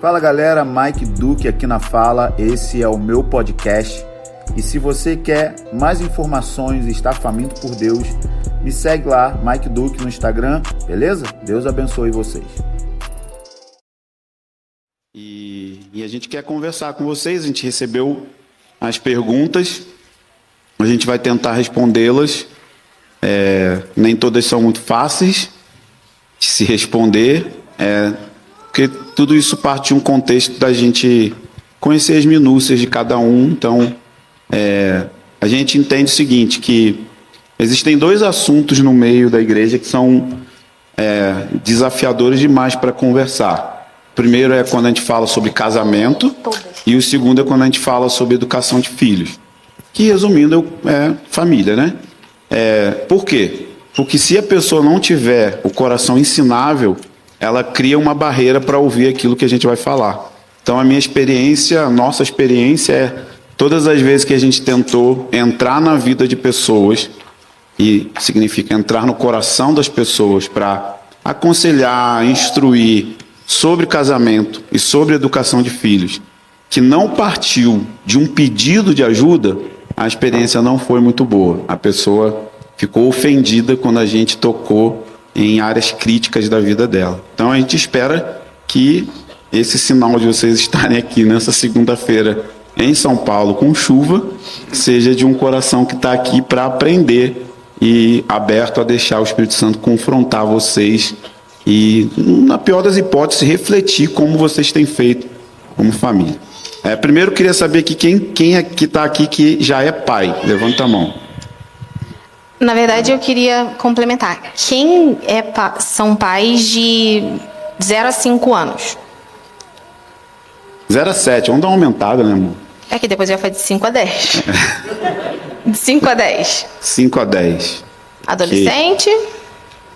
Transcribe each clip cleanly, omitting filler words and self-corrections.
Fala galera, Mike Duque aqui na fala, esse é o meu podcast e se você quer mais informações e está faminto por Deus, me segue lá, Mike Duque no Instagram, beleza? Deus abençoe vocês. E a gente quer conversar com vocês, a gente recebeu as perguntas, a gente vai tentar respondê-las, nem todas são muito fáceis de se responder, porque tudo isso parte de um contexto da gente conhecer as minúcias de cada um. Então, a gente entende o seguinte, que existem dois assuntos no meio da igreja que são desafiadores demais para conversar. O primeiro é quando a gente fala sobre casamento e o segundo é quando a gente fala sobre educação de filhos, que, resumindo, é família, né? Por quê? Porque se a pessoa não tiver o coração ensinável, ela cria uma barreira para ouvir aquilo que a gente vai falar. Então, a minha experiência, a nossa experiência todas as vezes que a gente tentou entrar na vida de pessoas, e significa entrar no coração das pessoas para aconselhar, instruir sobre casamento e sobre educação de filhos, que não partiu de um pedido de ajuda, a experiência não foi muito boa. A pessoa ficou ofendida quando a gente tocou em áreas críticas da vida dela. Então a gente espera que esse sinal de vocês estarem aqui nessa segunda-feira em São Paulo com chuva seja de um coração que está aqui para aprender e aberto a deixar o Espírito Santo confrontar vocês e, na pior das hipóteses, refletir como vocês têm feito como família. Primeiro eu queria saber aqui quem é que está aqui que já é pai. Levanta a mão. Na verdade, eu queria complementar. Quem são pais de 0 a 5 anos? 0 a 7, vamos dar uma aumentada, né, amor? É que depois eu ia fazer de 5 a 10. De 5 a 10. 5 a 10. Adolescente?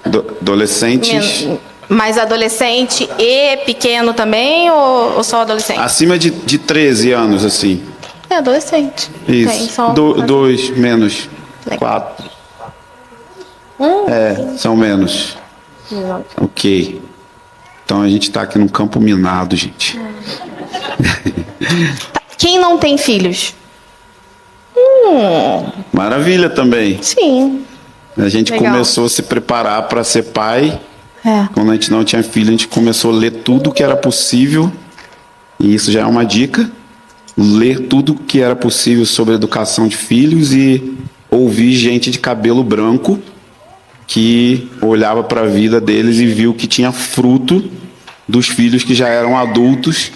Adolescentes. Mas adolescente e pequeno também ou só adolescente? Acima de 13 anos, assim. Adolescente. Isso. Só... 2 menos. Legal. 4. São menos. Ok. Então a gente está aqui num campo minado, gente. Quem não tem filhos? Maravilha também. Sim. A gente Legal. começou a se preparar para ser pai. Quando a gente não tinha filho, a gente começou a ler tudo que era possível. E isso já é uma dica. Ler tudo que era possível sobre educação de filhos e ouvir gente de cabelo branco que olhava para a vida deles e viu que tinha fruto dos filhos que já eram adultos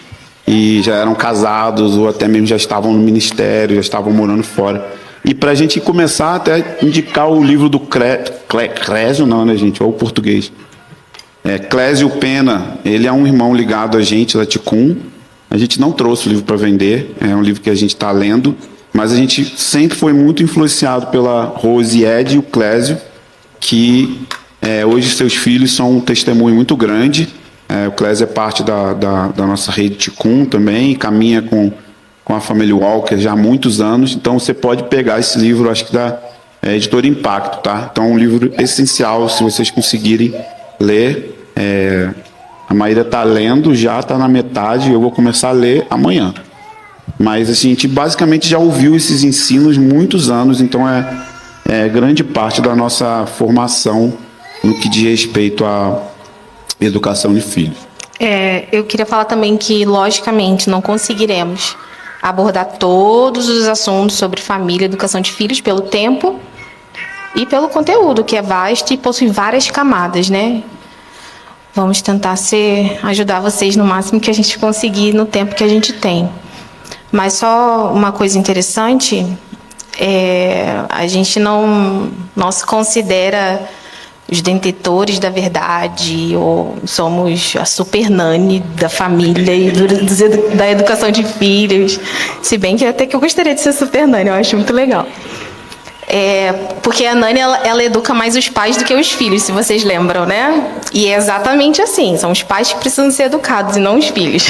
e já eram casados ou até mesmo já estavam no ministério, já estavam morando fora. E para a gente começar até indicar o livro do Clésio, não, né, gente? Ou o português. Clésio Pena, ele é um irmão ligado a gente da Ticum. A gente não trouxe o livro para vender, é um livro que a gente está lendo, mas a gente sempre foi muito influenciado pela Rose e Ed e o Clésio, que hoje seus filhos são um testemunho muito grande. O Clésio é parte da nossa rede Ticum também, caminha com a família Walker já há muitos anos. Então você pode pegar esse livro, acho que da editora Impacto, tá? Então é um livro essencial, se vocês conseguirem ler. A Maíra está lendo, já está na metade, eu vou começar a ler amanhã. Mas assim, a gente basicamente já ouviu esses ensinos muitos anos, então é grande parte da nossa formação no que diz respeito à educação de filhos. Eu queria falar também que, logicamente, não conseguiremos abordar todos os assuntos sobre família e educação de filhos pelo tempo e pelo conteúdo, que é vasto e possui várias camadas, né? Vamos tentar ajudar vocês no máximo que a gente conseguir no tempo que a gente tem. Mas só uma coisa interessante, a gente não se considera os detentores da verdade, ou somos a super nani da família e da educação de filhos. Se bem que até que eu gostaria de ser super nani, eu acho muito legal. Porque a Nani, ela educa mais os pais do que os filhos, se vocês lembram, né? E é exatamente assim, são os pais que precisam ser educados e não os filhos.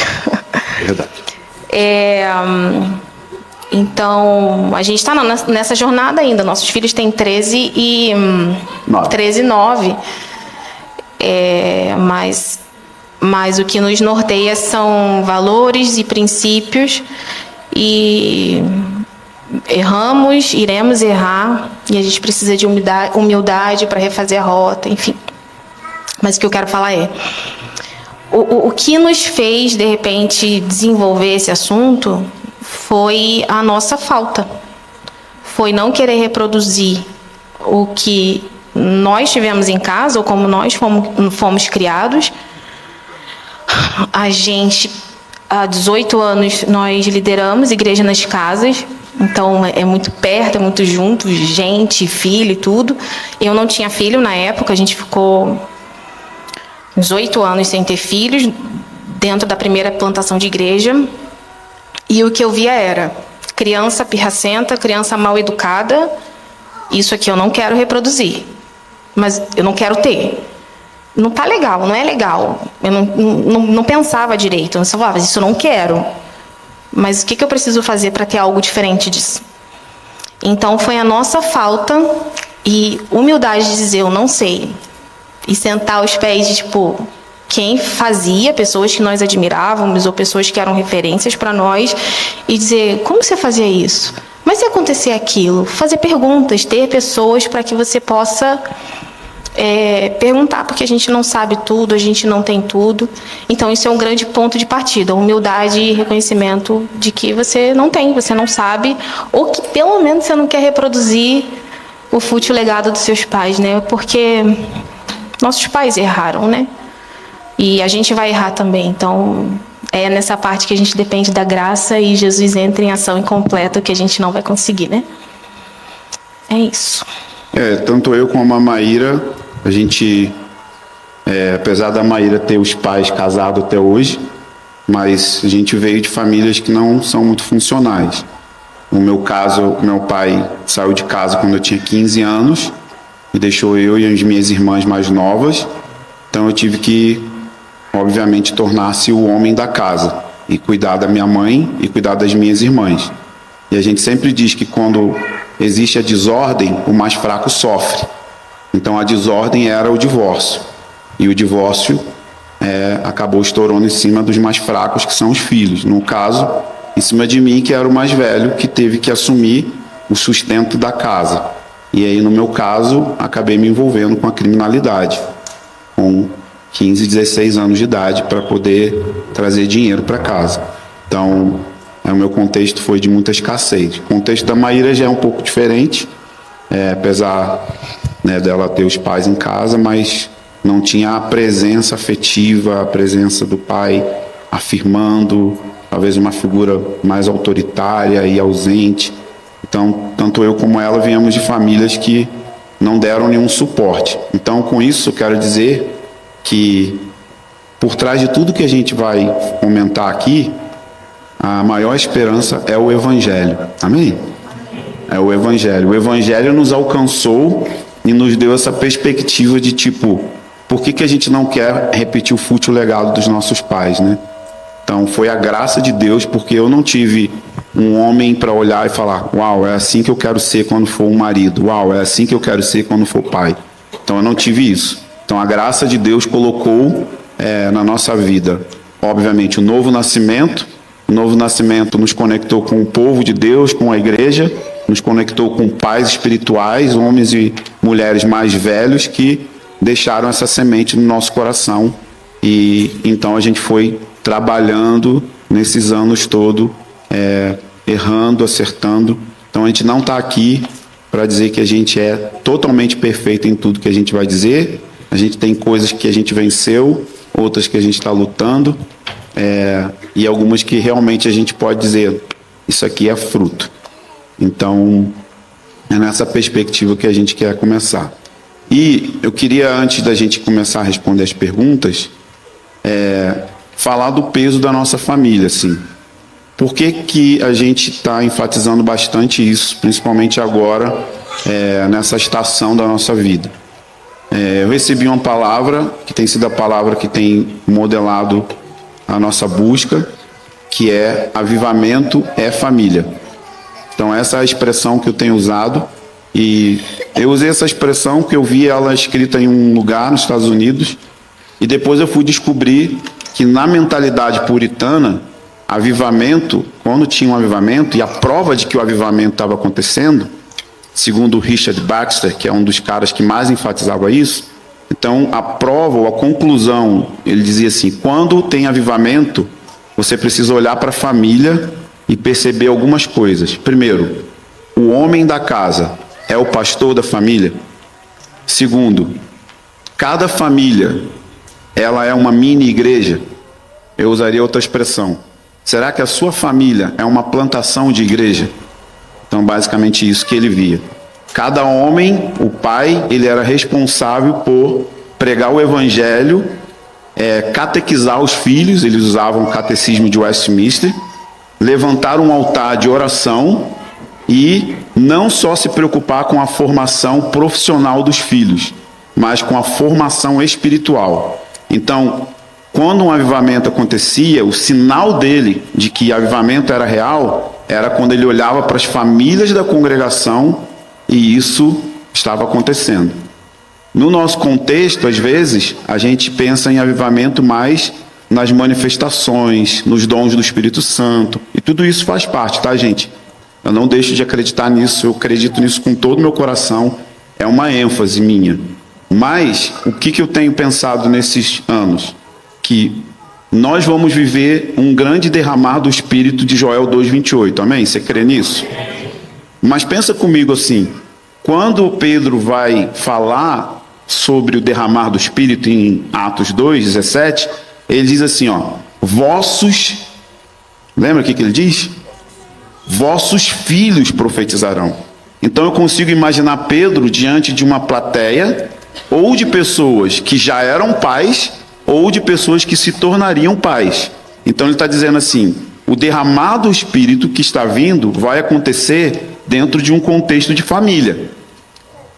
Verdade. Então, a gente está nessa jornada ainda. Nossos filhos têm 13 e 9. Mas mas o que nos norteia são valores e princípios, e erramos, iremos errar, e a gente precisa de humildade para refazer a rota, enfim. Mas o que eu quero falar é, o que nos fez, de repente, desenvolver esse assunto foi a nossa falta. Foi não querer reproduzir o que nós tivemos em casa, ou como nós fomos criados. A gente, há 18 anos, nós lideramos igreja nas casas, então é muito perto, é muito junto, gente, filho e tudo. Eu não tinha filho na época, a gente ficou 18 anos sem ter filhos, dentro da primeira plantação de igreja, e o que eu via era criança pirracenta, criança mal educada. Isso aqui eu não quero reproduzir, mas eu não quero ter. Não tá legal, não é legal. Eu não pensava direito, eu só falava, isso eu não quero. Mas o que eu preciso fazer para ter algo diferente disso? Então foi a nossa falta e humildade de dizer, eu não sei. E sentar aos pés de, tipo, quem fazia, pessoas que nós admirávamos ou pessoas que eram referências para nós, e dizer, como você fazia isso? Mas se acontecer aquilo? Fazer perguntas, ter pessoas para que você possa perguntar, porque a gente não sabe tudo, a gente não tem tudo. Então isso é um grande ponto de partida, humildade e reconhecimento de que você não tem, você não sabe, ou que pelo menos você não quer reproduzir o fútil legado dos seus pais, né? Porque nossos pais erraram, né? E a gente vai errar também, então é nessa parte que a gente depende da graça e Jesus entra em ação incompleta, que a gente não vai conseguir, né? É isso. Tanto eu como a Maíra, a gente, apesar da Maíra ter os pais casados até hoje, mas a gente veio de famílias que não são muito funcionais. No meu caso, meu pai saiu de casa quando eu tinha 15 anos e deixou eu e as minhas irmãs mais novas, então eu tive que, obviamente, tornar-se o homem da casa e cuidar da minha mãe e cuidar das minhas irmãs. E a gente sempre diz que quando existe a desordem, o mais fraco sofre. Então a desordem era o divórcio. E o divórcio acabou estourando em cima dos mais fracos, que são os filhos. No caso, em cima de mim, que era o mais velho, que teve que assumir o sustento da casa. E aí, no meu caso, acabei me envolvendo com a criminalidade, com 15, 16 anos de idade, para poder trazer dinheiro para casa. Então, o meu contexto foi de muita escassez. O contexto da Maíra já é um pouco diferente, apesar dela ter os pais em casa, mas não tinha a presença afetiva, a presença do pai afirmando, talvez uma figura mais autoritária e ausente. Então, tanto eu como ela viemos de famílias que não deram nenhum suporte. Então, com isso, eu quero dizer que por trás de tudo que a gente vai comentar aqui, a maior esperança é o Evangelho. Amém? É o Evangelho. O Evangelho nos alcançou e nos deu essa perspectiva de tipo, por que a gente não quer repetir o fútil legado dos nossos pais, né? Então foi a graça de Deus, porque eu não tive um homem para olhar e falar, uau, é assim que eu quero ser quando for um marido, uau, é assim que eu quero ser quando for pai. Então eu não tive isso. Então a graça de Deus colocou na nossa vida, obviamente, o novo nascimento. O novo nascimento nos conectou com o povo de Deus, com a igreja, nos conectou com pais espirituais, homens e mulheres mais velhos que deixaram essa semente no nosso coração. E então a gente foi trabalhando nesses anos todos, errando, acertando. Então a gente não está aqui para dizer que a gente é totalmente perfeito em tudo que a gente vai dizer. A gente tem coisas que a gente venceu, outras que a gente está lutando, e algumas que realmente a gente pode dizer, isso aqui é fruto. Então, é nessa perspectiva que a gente quer começar. E eu queria, antes da gente começar a responder as perguntas, falar do peso da nossa família, assim. Por que a gente está enfatizando bastante isso, principalmente agora, nessa estação da nossa vida? Eu recebi uma palavra, que tem sido a palavra que tem modelado a nossa busca, que é avivamento é família. Então essa é a expressão que eu tenho usado, e eu usei essa expressão porque eu vi ela escrita em um lugar nos Estados Unidos, E depois eu fui descobrir que na mentalidade puritana, avivamento, quando tinha um avivamento, e a prova de que o avivamento estava acontecendo, segundo o Richard Baxter, que é um dos caras que mais enfatizava isso, então a prova ou a conclusão, ele dizia assim, quando tem avivamento, você precisa olhar para a família e perceber algumas coisas. Primeiro, o homem da casa é o pastor da família. Segundo, cada família, ela é uma mini igreja. Eu usaria outra expressão. Será que a sua família é uma plantação de igreja? Então, basicamente isso que ele via. Cada homem, o pai, ele era responsável por pregar o evangelho, catequizar os filhos, eles usavam o catecismo de Westminster, levantar um altar de oração e não só se preocupar com a formação profissional dos filhos, mas com a formação espiritual. Então, quando um avivamento acontecia, o sinal dele de que avivamento era real, era quando ele olhava para as famílias da congregação e isso estava acontecendo. No nosso contexto, às vezes, a gente pensa em avivamento mais nas manifestações, nos dons do Espírito Santo, e tudo isso faz parte, tá, gente? Eu não deixo de acreditar nisso, eu acredito nisso com todo o meu coração, é uma ênfase minha. Mas, o que eu tenho pensado nesses anos? Que nós vamos viver um grande derramar do Espírito de Joel 2:28, amém? Você crê nisso? Mas pensa comigo assim, quando Pedro vai falar sobre o derramar do Espírito em Atos 2:17, ele diz assim, lembra o que ele diz? Vossos filhos profetizarão. Então eu consigo imaginar Pedro diante de uma plateia, ou de pessoas que já eram pais, ou de pessoas que se tornariam pais. Então ele está dizendo assim, o derramar do Espírito que está vindo vai acontecer dentro de um contexto de família.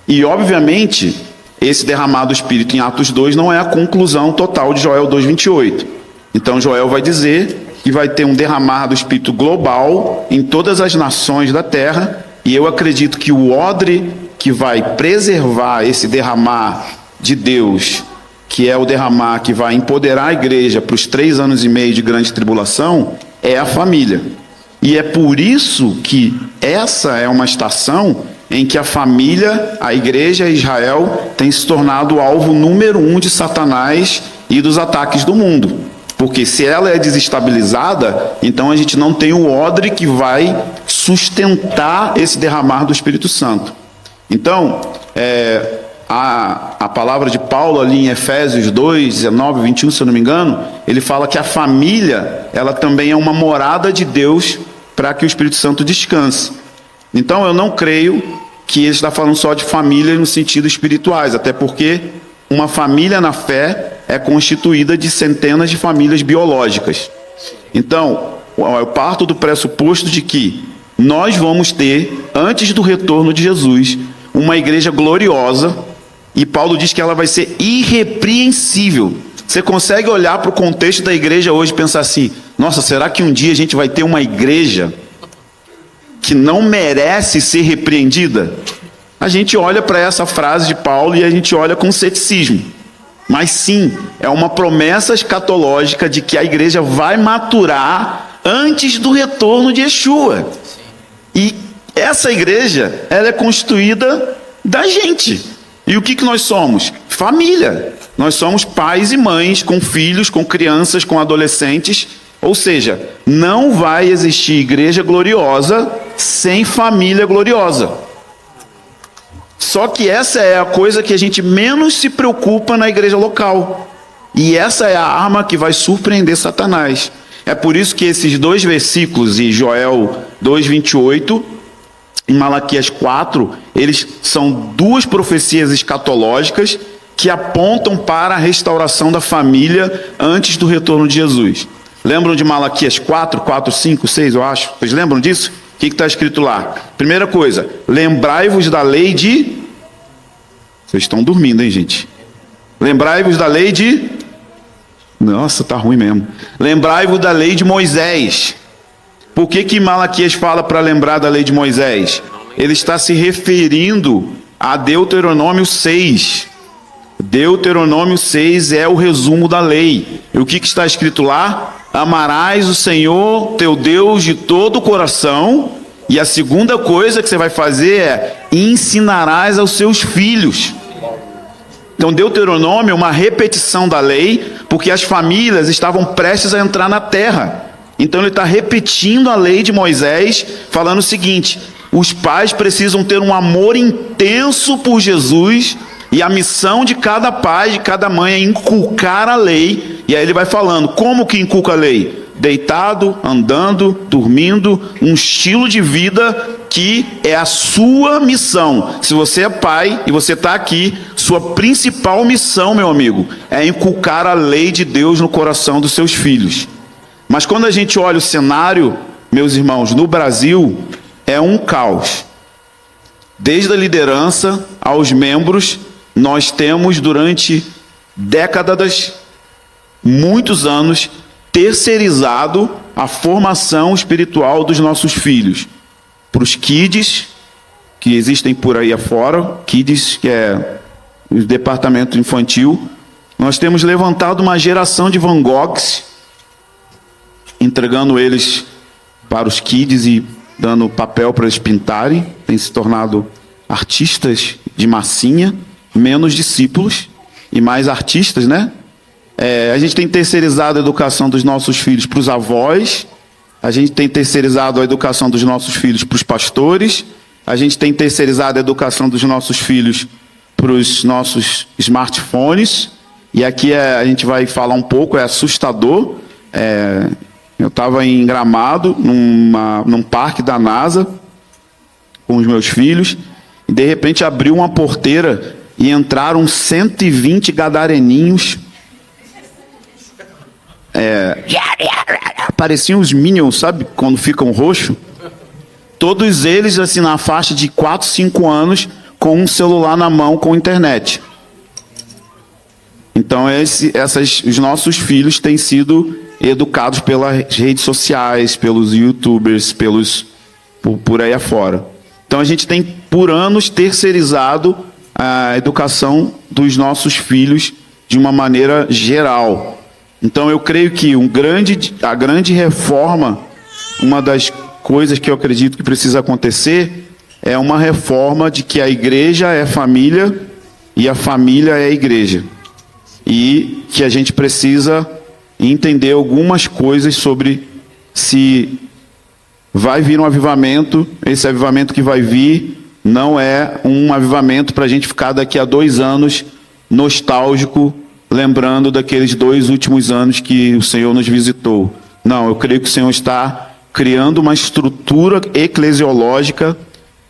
E obviamente, esse derramar do Espírito em Atos 2 não é a conclusão total de Joel 2:28. Então Joel vai dizer que vai ter um derramar do Espírito global em todas as nações da terra, e eu acredito que o odre que vai preservar esse derramar de Deus, que é o derramar que vai empoderar a igreja para os 3 anos e meio de grande tribulação, é a família. E é por isso que essa é uma estação em que a família, a igreja, Israel, tem se tornado o alvo número 1 de Satanás e dos ataques do mundo. Porque se ela é desestabilizada, então a gente não tem o odre que vai sustentar esse derramar do Espírito Santo. Então, a palavra de Paulo ali em Efésios 2:19-21, se eu não me engano, ele fala que a família, ela também é uma morada de Deus para que o Espírito Santo descanse. Então eu não creio que ele está falando só de família no sentido espirituais, até porque uma família na fé é constituída de centenas de famílias biológicas. Então, eu parto do pressuposto de que nós vamos ter, antes do retorno de Jesus, uma igreja gloriosa, e Paulo diz que ela vai ser irrepreensível. Você consegue olhar para o contexto da igreja hoje e pensar assim, nossa, será que um dia a gente vai ter uma igreja que não merece ser repreendida? A gente olha para essa frase de Paulo e a gente olha com ceticismo. Mas sim, é uma promessa escatológica de que a igreja vai maturar antes do retorno de Yeshua. E essa igreja, ela é constituída da gente. E o que nós somos? Família. Nós somos pais e mães com filhos, com crianças, com adolescentes. Ou seja, não vai existir igreja gloriosa sem família gloriosa. Só que essa é a coisa que a gente menos se preocupa na igreja local. E essa é a arma que vai surpreender Satanás. É por isso que esses 2 versículos, em Joel 2:28, em Malaquias 4, eles são 2 profecias escatológicas que apontam para a restauração da família antes do retorno de Jesus. Lembram de Malaquias 4, 5, 6, eu acho? Vocês lembram disso? O que está escrito lá? Primeira coisa, lembrai-vos da lei de... Vocês estão dormindo, hein, gente? Lembrai-vos da lei de... Nossa, tá ruim mesmo. Lembrai-vos da lei de Moisés. Por que Malaquias fala para lembrar da lei de Moisés? Ele está se referindo a Deuteronômio 6. Deuteronômio 6 é o resumo da lei. E o que está escrito lá? Amarás o Senhor teu Deus de todo o coração. E a segunda coisa que você vai fazer é ensinarás aos seus filhos. Então Deuteronômio é uma repetição da lei, porque as famílias estavam prestes a entrar na terra. Então ele está repetindo a lei de Moisés, falando o seguinte: os pais precisam ter um amor intenso por Jesus, e a missão de cada pai, de cada mãe é inculcar a lei. E aí ele vai falando, como que inculca a lei? Deitado, andando, dormindo, um estilo de vida que é a sua missão. Se você é pai e você está aqui, sua principal missão, meu amigo, é inculcar a lei de Deus no coração dos seus filhos. Mas quando a gente olha o cenário, meus irmãos, no Brasil, é um caos. Desde a liderança aos membros, nós temos durante décadas, muitos anos, terceirizado a formação espiritual dos nossos filhos. Para os kids, que existem por aí afora, kids, que é o departamento infantil, nós temos levantado uma geração de Van Goghs, entregando eles para os kids e dando papel para eles pintarem. Tem se tornado artistas de massinha, menos discípulos e mais artistas, né? A gente tem terceirizado a educação dos nossos filhos para os avós, a gente tem terceirizado a educação dos nossos filhos para os pastores, a gente tem terceirizado a educação dos nossos filhos para os nossos smartphones, e aqui a gente vai falar um pouco, é assustador. Eu estava em Gramado, num parque da NASA, com os meus filhos, e de repente abriu uma porteira e entraram 120 gadareninhos. Pareciam os Minions, sabe? Quando ficam roxo. Todos eles, assim, na faixa de 4, 5 anos, com um celular na mão, com internet. Então, os nossos filhos têm sido educados pelas redes sociais, pelos YouTubers, por aí afora. Então, a gente tem, por anos, terceirizado a educação dos nossos filhos de uma maneira geral. Então eu creio que a grande reforma, uma das coisas que eu acredito que precisa acontecer, é uma reforma de que a igreja é família e a família é a igreja. E que a gente precisa entender algumas coisas sobre se vai vir um avivamento. Esse avivamento que vai vir não é um avivamento para a gente ficar daqui a 2 anos nostálgico, lembrando daqueles 2 últimos anos que o Senhor nos visitou. Não, eu creio que o Senhor está criando uma estrutura eclesiológica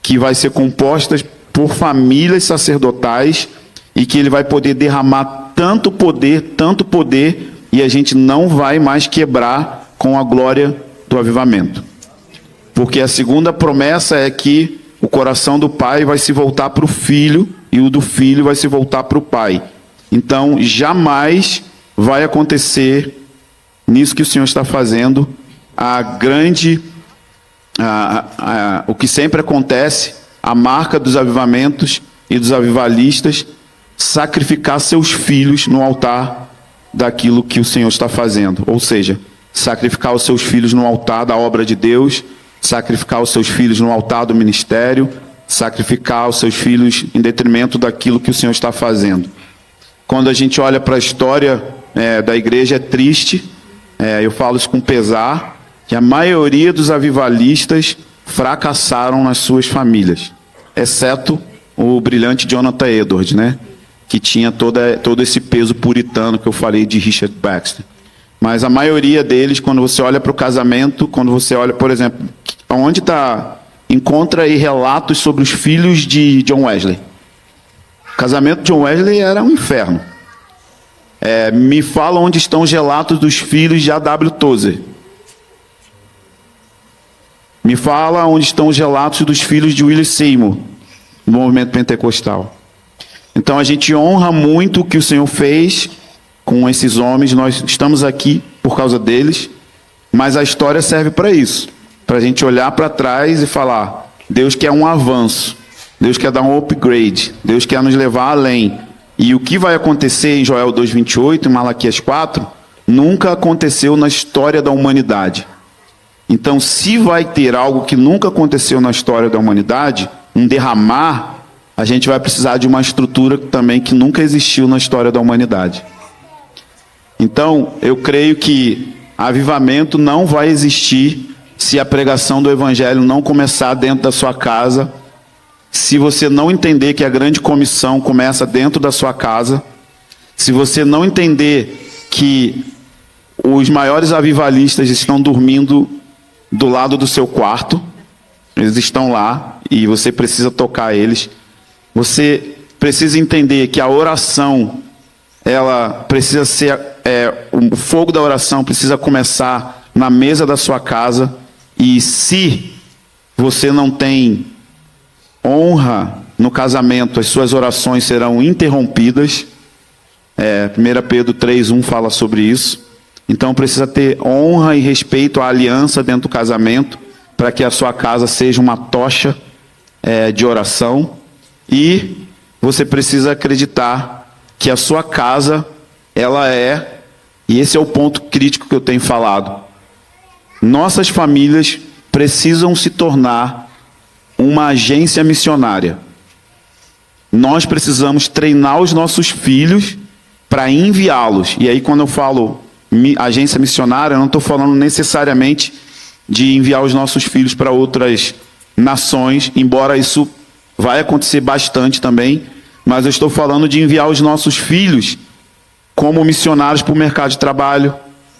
que vai ser composta por famílias sacerdotais e que Ele vai poder derramar tanto poder, e a gente não vai mais quebrar com a glória do avivamento. Porque a segunda promessa é que o coração do pai vai se voltar para o filho e o do filho vai se voltar para o pai. Então, jamais vai acontecer nisso que o Senhor está fazendo, o que sempre acontece, a marca dos avivamentos e dos avivalistas, sacrificar seus filhos no altar daquilo que o Senhor está fazendo. Ou seja, sacrificar os seus filhos no altar da obra de Deus, sacrificar os seus filhos no altar do ministério, sacrificar os seus filhos em detrimento daquilo que o Senhor está fazendo. Quando a gente olha para a história da igreja, é triste, eu falo isso com pesar, que a maioria dos avivalistas fracassaram nas suas famílias, exceto o brilhante Jonathan Edwards, né? Que tinha todo esse peso puritano que eu falei de Richard Baxter. Mas a maioria deles, quando você olha para o casamento, quando você olha, por exemplo, onde encontra aí relatos sobre os filhos de John Wesley. O casamento de John Wesley era um inferno. Me fala onde estão os relatos dos filhos de A.W. Tozer. Me fala onde estão os relatos dos filhos de Willie Seymour, do movimento pentecostal. Então a gente honra muito o que o Senhor fez com esses homens. Nós estamos aqui por causa deles, mas a história serve para isso, para a gente olhar para trás e falar: Deus quer um avanço, Deus quer dar um upgrade, Deus quer nos levar além. E o que vai acontecer em Joel 2:28, em Malaquias 4, nunca aconteceu na história da humanidade. Então, se vai ter algo que nunca aconteceu na história da humanidade, um derramar, a gente vai precisar de uma estrutura também que nunca existiu na história da humanidade. Então, eu creio que avivamento não vai existir se a pregação do evangelho não começar dentro da sua casa, se você não entender que a grande comissão começa dentro da sua casa, se você não entender que os maiores avivalistas estão dormindo do lado do seu quarto, eles estão lá e você precisa tocar eles. Você precisa entender que a oração, ela precisa ser, o fogo da oração precisa começar na mesa da sua casa. E se você não tem honra no casamento, as suas orações serão interrompidas. 1 Pedro 3:1 fala sobre isso. Então precisa ter honra e respeito à aliança dentro do casamento, para que a sua casa seja uma tocha de oração. E você precisa acreditar que a sua casa, ela e esse é o ponto crítico que eu tenho falado, nossas famílias precisam se tornar uma agência missionária. Nós precisamos treinar os nossos filhos para enviá-los. E aí, quando eu falo agência missionária, eu não estou falando necessariamente de enviar os nossos filhos para outras nações, embora isso vai acontecer bastante também, mas eu estou falando de enviar os nossos filhos como missionários para o mercado de trabalho,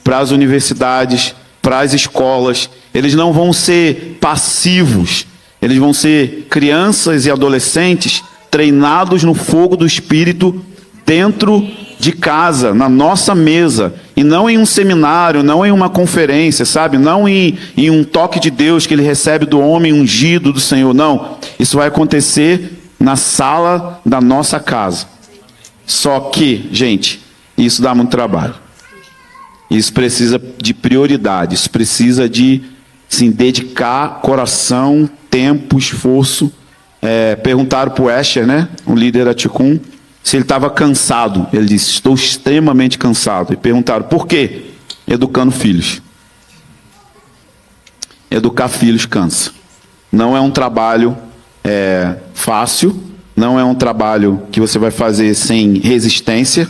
para as universidades, para as escolas. Eles não vão ser passivos, eles vão ser crianças e adolescentes treinados no fogo do Espírito dentro de casa, na nossa mesa, e não em um seminário, não em uma conferência, sabe? Não em um toque de Deus que ele recebe do homem ungido do Senhor, não. Isso vai acontecer na sala da nossa casa. Só que, gente, isso dá muito trabalho. Isso precisa de prioridade, isso precisa de dedicar coração, tempo, esforço. Perguntaram para o Escher, né, o líder da Ticum, se ele estava cansado. Ele disse: estou extremamente cansado. E perguntaram: por quê? Educando filhos. Educar filhos cansa. Não é um trabalho fácil, não é um trabalho que você vai fazer sem resistência,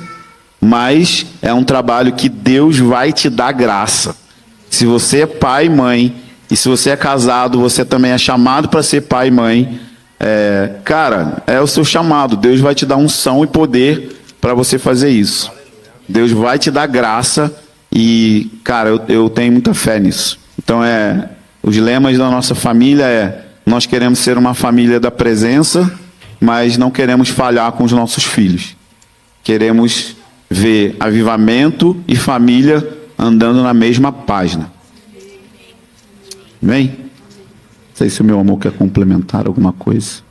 mas é um trabalho que Deus vai te dar graça. Se você é pai e mãe, e se você é casado, você também é chamado para ser pai e mãe, cara, é o seu chamado. Deus vai te dar unção e poder para você fazer isso. Deus vai te dar graça e, cara, eu tenho muita fé nisso. Então, os lemas da nossa família nós queremos ser uma família da presença, mas não queremos falhar com os nossos filhos. Queremos ver avivamento e família andando na mesma página. Amém? Não sei se o meu amor quer complementar alguma coisa.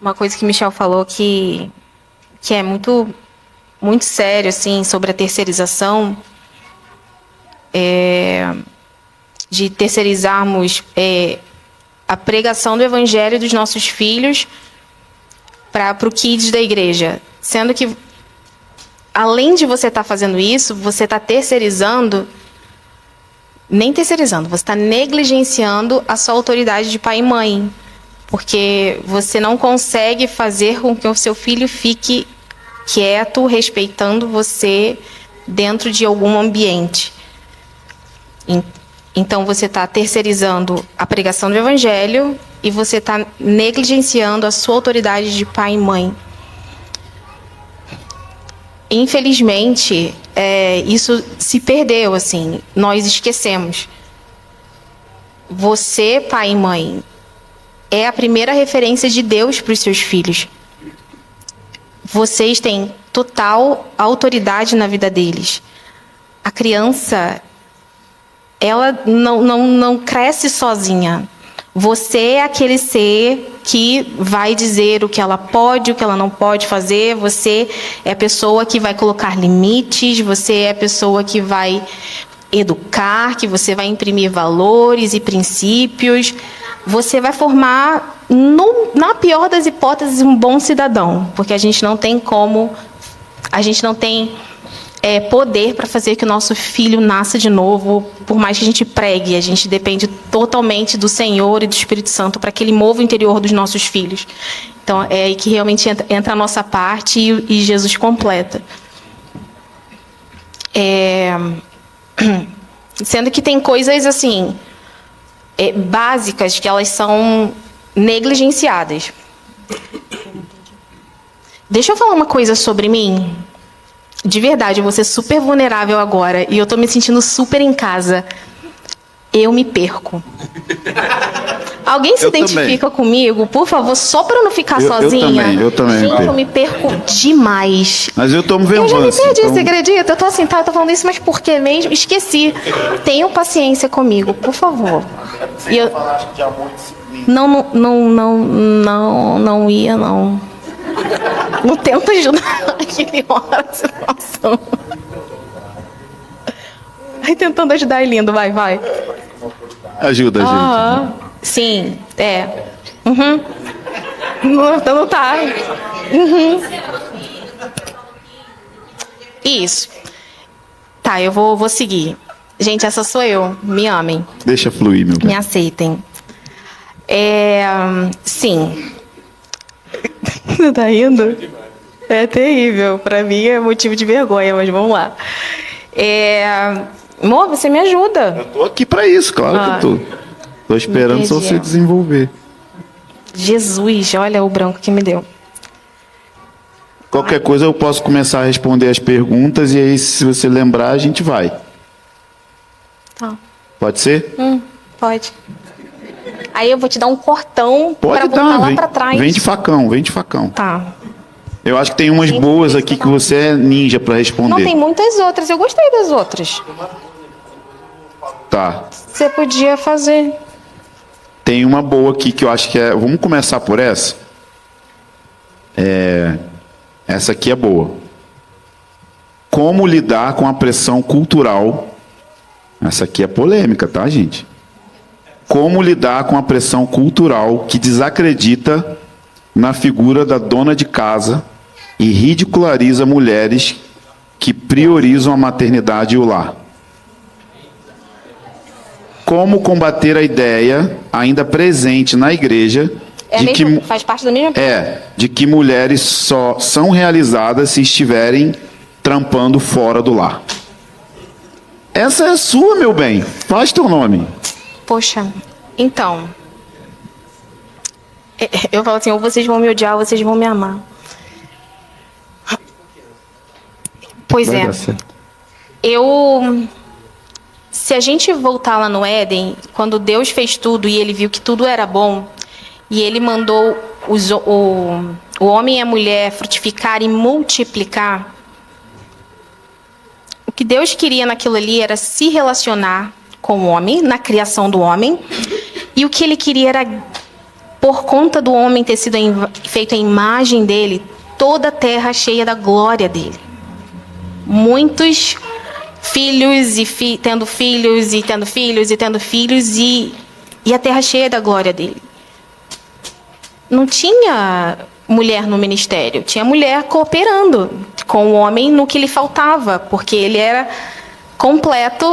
Uma coisa que Michel falou que é muito, muito sério, assim, sobre a terceirização, de terceirizarmos a pregação do evangelho dos nossos filhos para o kids da igreja. Sendo que, além de você estar fazendo isso, você está terceirizando, nem terceirizando, você está negligenciando a sua autoridade de pai e mãe. Porque você não consegue fazer com que o seu filho fique quieto, respeitando você dentro de algum ambiente. Então, você está terceirizando a pregação do evangelho e você está negligenciando a sua autoridade de pai e mãe. Infelizmente, isso se perdeu, assim, nós esquecemos. Você, pai e mãe, é a primeira referência de Deus para os seus filhos. Vocês têm total autoridade na vida deles. a criança, ela não cresce sozinha. Você é aquele ser que vai dizer o que ela pode, o que ela não pode fazer. Você é a pessoa que vai colocar limites. Você é a pessoa que vai educar, que você vai imprimir valores e princípios. Você vai formar, na pior das hipóteses, um bom cidadão. Porque a gente não tem poder para fazer que o nosso filho nasça de novo, por mais que a gente pregue. A gente depende totalmente do Senhor e do Espírito Santo para que Ele mova o interior dos nossos filhos. Então, é aí que realmente entra a nossa parte e Jesus completa. Sendo que tem coisas assim, básicas, que elas são negligenciadas. Deixa eu falar uma coisa sobre mim. De verdade, eu vou ser super vulnerável agora. E eu tô me sentindo super em casa. Eu me perco. Alguém se identifica comigo? Por favor, só para eu não ficar sozinha. Eu também. Gente, eu me perco demais. Mas eu tomo vergonha. Eu já me perdi, então... Você acredita? Eu tô assim, eu tô falando isso, mas por que mesmo? Esqueci. Tenham paciência comigo, por favor. E eu... Não ia, não. Não tenta ajudar aquele hora a situação. Vai tentando ajudar, lindo, vai. Ajuda, gente. Sim, Não tá. Isso. Tá, eu vou seguir. Gente, essa sou eu. Me amem. Deixa fluir, meu bem. Me aceitem. Sim. Você tá rindo? É terrível. Pra mim é motivo de vergonha, mas vamos lá. Amor, você me ajuda. Eu tô aqui pra isso, claro que eu tô. Tô esperando só você desenvolver. Jesus, olha o branco que me deu. Qualquer coisa eu posso começar a responder as perguntas e aí, se você lembrar, a gente vai. Tá. Pode ser? Pode. Aí eu vou te dar um cortão para voltar lá para trás. Vem de facão. Tá. Eu acho que tem umas boas aqui que você é ninja para responder. Não, tem muitas outras. Eu gostei das outras. Tá. Você podia fazer. Tem uma boa aqui que eu acho que é... Vamos começar por essa? Essa aqui é boa. Como lidar com a pressão cultural? Essa aqui é polêmica, tá, gente? Como lidar com a pressão cultural que desacredita na figura da dona de casa e ridiculariza mulheres que priorizam a maternidade e o lar? Como combater a ideia, ainda presente na igreja, faz parte da mesma de que mulheres só são realizadas se estiverem trampando fora do lar? Essa é sua, meu bem. Faz teu nome. Poxa, então... Eu falo assim, ou vocês vão me odiar, ou vocês vão me amar. Pois Vai dar certo. Se a gente voltar lá no Éden, quando Deus fez tudo e Ele viu que tudo era bom, e Ele mandou o homem e a mulher frutificar e multiplicar, o que Deus queria naquilo ali era se relacionar com o homem, na criação do homem, e o que Ele queria era, por conta do homem ter sido feito a imagem dele, toda a terra cheia da glória dele. Muitos filhos e tendo filhos e tendo filhos e tendo filhos e a terra cheia da glória dele. Não tinha mulher no ministério, tinha mulher cooperando com o homem no que lhe faltava, porque ele era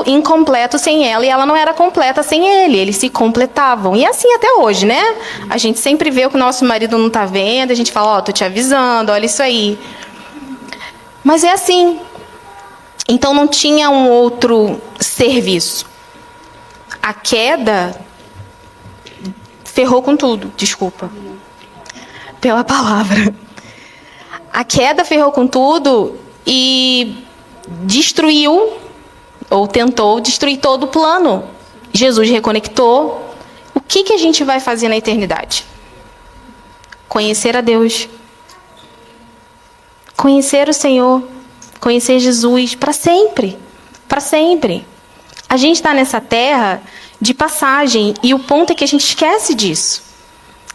incompleto sem ela, e ela não era completa sem ele. Eles se completavam. E assim até hoje, né? A gente sempre vê o que o nosso marido não está vendo, a gente fala, tô te avisando, olha isso aí. Mas é assim. Então não tinha um outro serviço. A queda ferrou com tudo, desculpa. Pela palavra. A queda ferrou com tudo e destruiu, ou tentou destruir todo o plano. Jesus reconectou. O que a gente vai fazer na eternidade? Conhecer a Deus. Conhecer o Senhor. Conhecer Jesus para sempre. para sempre. A gente está nessa terra de passagem e o ponto é que a gente esquece disso.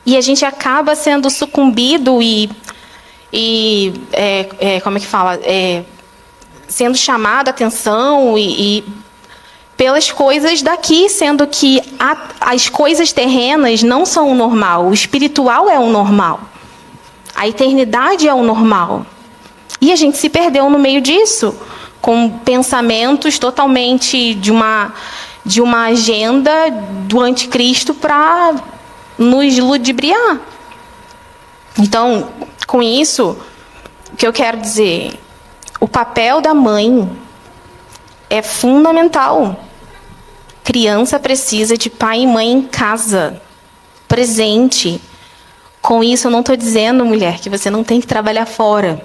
E a gente acaba sendo sucumbido como é que fala? Sendo chamado a atenção pelas coisas daqui, sendo que as coisas terrenas não são o normal. O espiritual é o normal. A eternidade é o normal. E a gente se perdeu no meio disso, com pensamentos totalmente de uma agenda do anticristo para nos ludibriar. Então, com isso, o que eu quero dizer, o papel da mãe é fundamental. Criança precisa de pai e mãe em casa, presente. Com isso, eu não estou dizendo, mulher, que você não tem que trabalhar fora.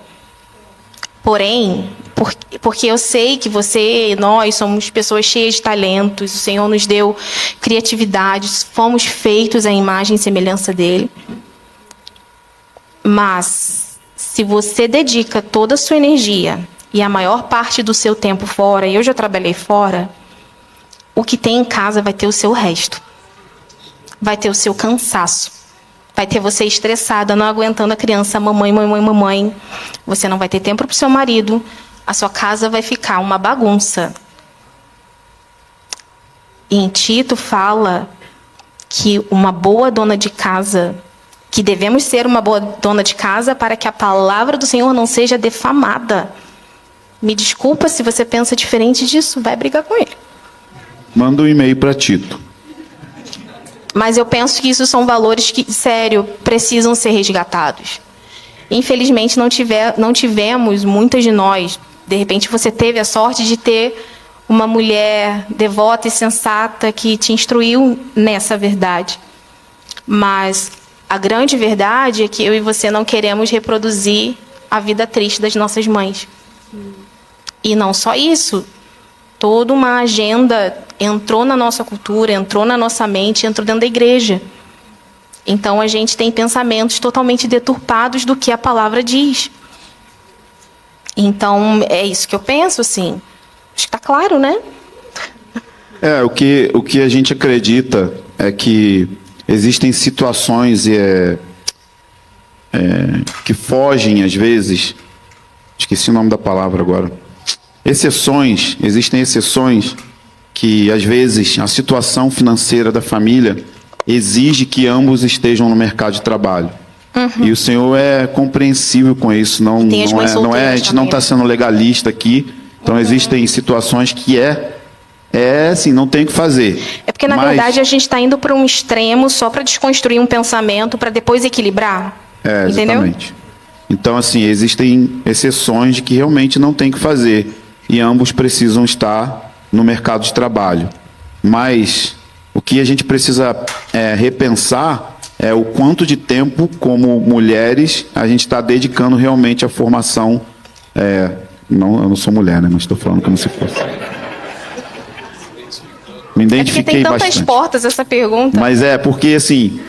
Porém, porque eu sei que nós somos pessoas cheias de talentos, o Senhor nos deu criatividade, fomos feitos à imagem e semelhança dele. Mas, se você dedica toda a sua energia e a maior parte do seu tempo fora, e eu já trabalhei fora, o que tem em casa vai ter o seu resto. Vai ter o seu cansaço. Vai ter você estressada, não aguentando a criança, mamãe. Você não vai ter tempo para o seu marido. A sua casa vai ficar uma bagunça. E em Tito fala que uma boa dona de casa, que devemos ser uma boa dona de casa para que a palavra do Senhor não seja defamada. Me desculpa se você pensa diferente disso, vai brigar com ele. Manda um e-mail para Tito. Mas eu penso que isso são valores que, sério, precisam ser resgatados. Infelizmente, não tivemos, muitas de nós. De repente, você teve a sorte de ter uma mulher devota e sensata que te instruiu nessa verdade. Mas a grande verdade é que eu e você não queremos reproduzir a vida triste das nossas mães. E não só isso. Toda uma agenda entrou na nossa cultura, entrou na nossa mente, entrou dentro da igreja. Então, a gente tem pensamentos totalmente deturpados do que a palavra diz. Então, é isso que eu penso, assim. Acho que está claro, né? O que a gente acredita é que existem situações que fogem, às vezes... Esqueci o nome da palavra agora. Existem exceções que, às vezes, a situação financeira da família exige que ambos estejam no mercado de trabalho. Uhum. E o Senhor é compreensível com isso. A gente não está sendo legalista aqui. Então, existem situações que assim, não tem o que fazer. É porque, na verdade, a gente está indo para um extremo só para desconstruir um pensamento, para depois equilibrar. Entendeu? Exatamente. Então, assim, existem exceções de que realmente não tem o que fazer. E ambos precisam estar no mercado de trabalho. Mas o que a gente precisa repensar é o quanto de tempo, como mulheres, a gente está dedicando realmente à formação. Eu não sou mulher, né? Mas estou falando como se fosse. Me identifiquei bastante. Tem tantas portas essa pergunta. Mas porque, assim,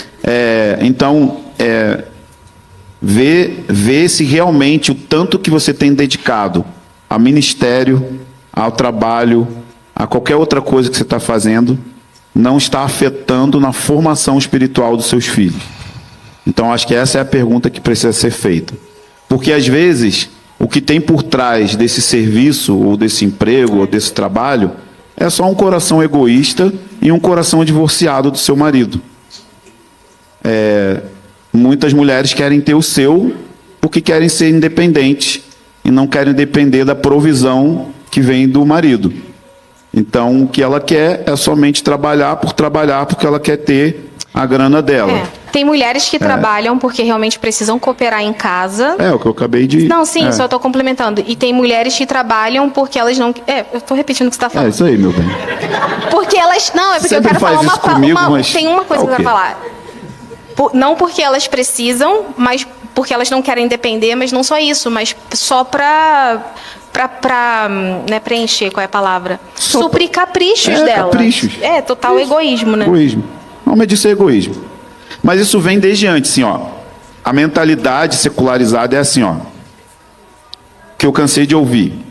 ver se realmente o tanto que você tem dedicado a ministério, ao trabalho, a qualquer outra coisa que você está fazendo, não está afetando na formação espiritual dos seus filhos. Então, acho que essa é a pergunta que precisa ser feita. Porque, às vezes, o que tem por trás desse serviço, ou desse emprego, ou desse trabalho, é só um coração egoísta e um coração divorciado do seu marido. Muitas mulheres querem ter o seu porque querem ser independentes e não querem depender da provisão que vem do marido. Então, o que ela quer é somente trabalhar, porque ela quer ter a grana dela. Tem mulheres que trabalham porque realmente precisam cooperar em casa. O que eu acabei de... Não, sim, só estou complementando. E tem mulheres que trabalham porque elas não... eu estou repetindo o que você está falando. Isso aí, meu bem. Porque elas... Não, porque sempre eu quero falar mas... Tem uma coisa que eu quero falar. Não porque elas precisam, mas porque elas não querem depender, mas não só isso, mas só para preencher, qual é a palavra? Suprir caprichos dela. Caprichos. Total egoísmo, né? Egoísmo. Não, mas isso é egoísmo. Mas isso vem desde antes, assim, ó. A mentalidade secularizada é assim, ó. Que eu cansei de ouvir.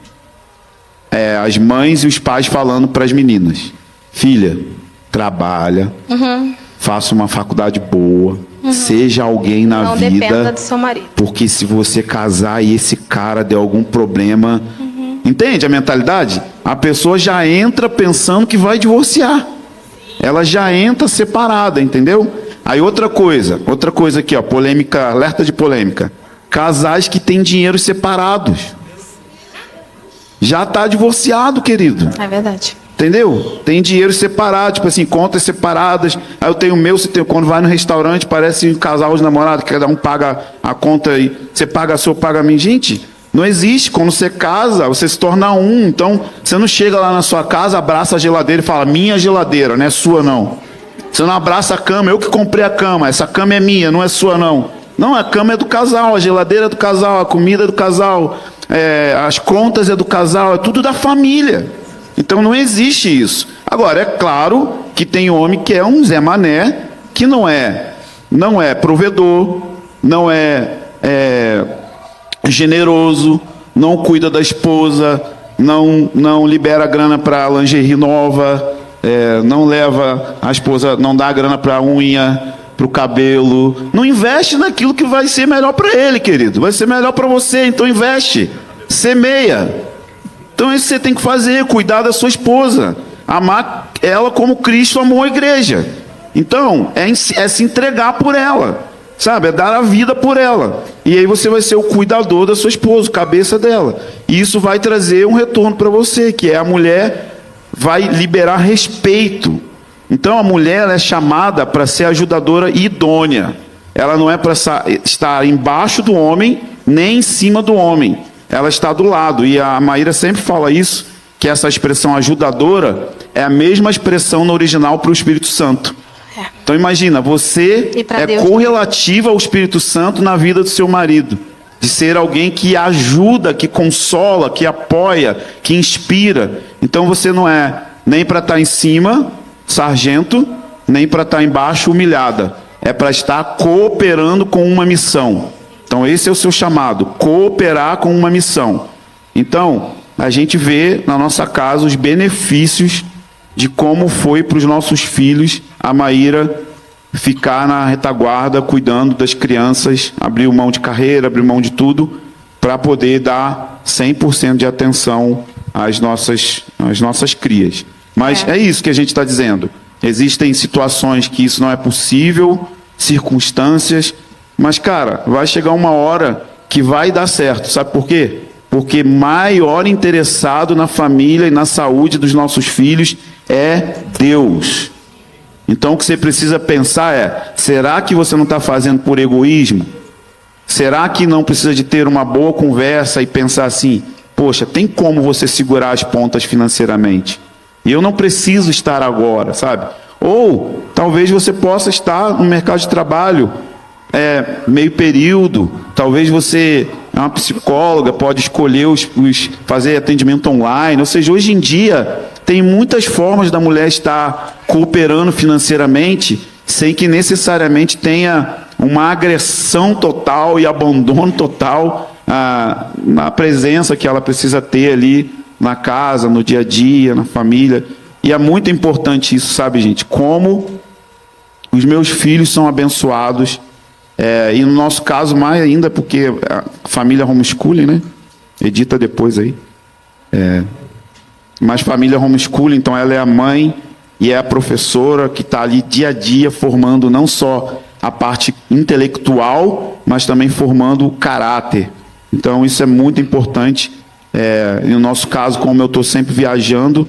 as mães e os pais falando para as meninas: filha, trabalha, faça uma faculdade boa, seja alguém na Não vida. dependa do seu marido. Porque se você casar e esse cara der algum problema... Entende a mentalidade? A pessoa já entra pensando que vai divorciar. Ela já entra separada, entendeu? Aí outra coisa aqui, ó, polêmica, alerta de polêmica. Casais que têm dinheiro separados. Já está divorciado, querido. É verdade. Entendeu? Tem dinheiro separado, tipo assim, contas separadas. Aí eu tenho o meu, você tem, quando vai no restaurante, parece um casal de namorado, que cada um paga a conta e você paga a sua, paga a minha. Gente, não existe. Quando você casa, você se torna um. Então, você não chega lá na sua casa, abraça a geladeira e fala: minha geladeira, não é sua não. Você não abraça a cama: eu que comprei a cama, essa cama é minha, não é sua não. Não, a cama é do casal, a geladeira é do casal, a comida é do casal, as contas é do casal, é tudo da família. Então não existe isso. Agora, é claro que tem homem que é um Zé Mané, que não é provedor, não é generoso, não cuida da esposa, não libera grana para lingerie nova, não leva a esposa, não dá grana para unha, para o cabelo, não investe naquilo que vai ser melhor para ele, querido. Vai ser melhor para você, então investe, semeia. Então isso você tem que fazer, cuidar da sua esposa, amar ela como Cristo amou a igreja. Então, é se entregar por ela, sabe? É dar a vida por ela. E aí você vai ser o cuidador da sua esposa, cabeça dela. E isso vai trazer um retorno para você, que é a mulher vai liberar respeito. Então a mulher ela é chamada para ser ajudadora idônea. Ela não é para estar embaixo do homem, nem em cima do homem. Ela está do lado, e a Maíra sempre fala isso, que essa expressão ajudadora é a mesma expressão no original para o Espírito Santo. Então imagina, você correlativa ao Espírito Santo na vida do seu marido, de ser alguém que ajuda, que consola, que apoia, que inspira. Então você não é nem para estar em cima, sargento, nem para estar embaixo, humilhada. É para estar cooperando com uma missão. Então esse é o seu chamado, cooperar com uma missão. Então, a gente vê na nossa casa os benefícios de como foi para os nossos filhos a Maíra ficar na retaguarda, cuidando das crianças, abriu mão de carreira, abriu mão de tudo, para poder dar 100% de atenção às nossas crias. Mas é isso que a gente está dizendo. Existem situações que isso não é possível, circunstâncias... Mas, cara, vai chegar uma hora que vai dar certo. Sabe por quê? Porque maior interessado na família e na saúde dos nossos filhos é Deus. Então, o que você precisa pensar é: será que você não está fazendo por egoísmo? Será que não precisa de ter uma boa conversa e pensar assim: poxa, tem como você segurar as pontas financeiramente? E eu não preciso estar agora, sabe? Ou, talvez você possa estar no mercado de trabalho meio período, talvez você é uma psicóloga, pode escolher fazer atendimento online. Ou seja, hoje em dia tem muitas formas da mulher estar cooperando financeiramente sem que necessariamente tenha uma agressão total e abandono total na presença que ela precisa ter ali na casa, no dia a dia, na família. E é muito importante isso, sabe, gente? Como os meus filhos são abençoados. E no nosso caso, mais ainda, porque a família homeschooling, né? Edita depois aí. Mas família homeschooling, então ela é a mãe e é a professora que está ali dia a dia formando não só a parte intelectual, mas também formando o caráter. Então isso é muito importante. E no nosso caso, como eu estou sempre viajando,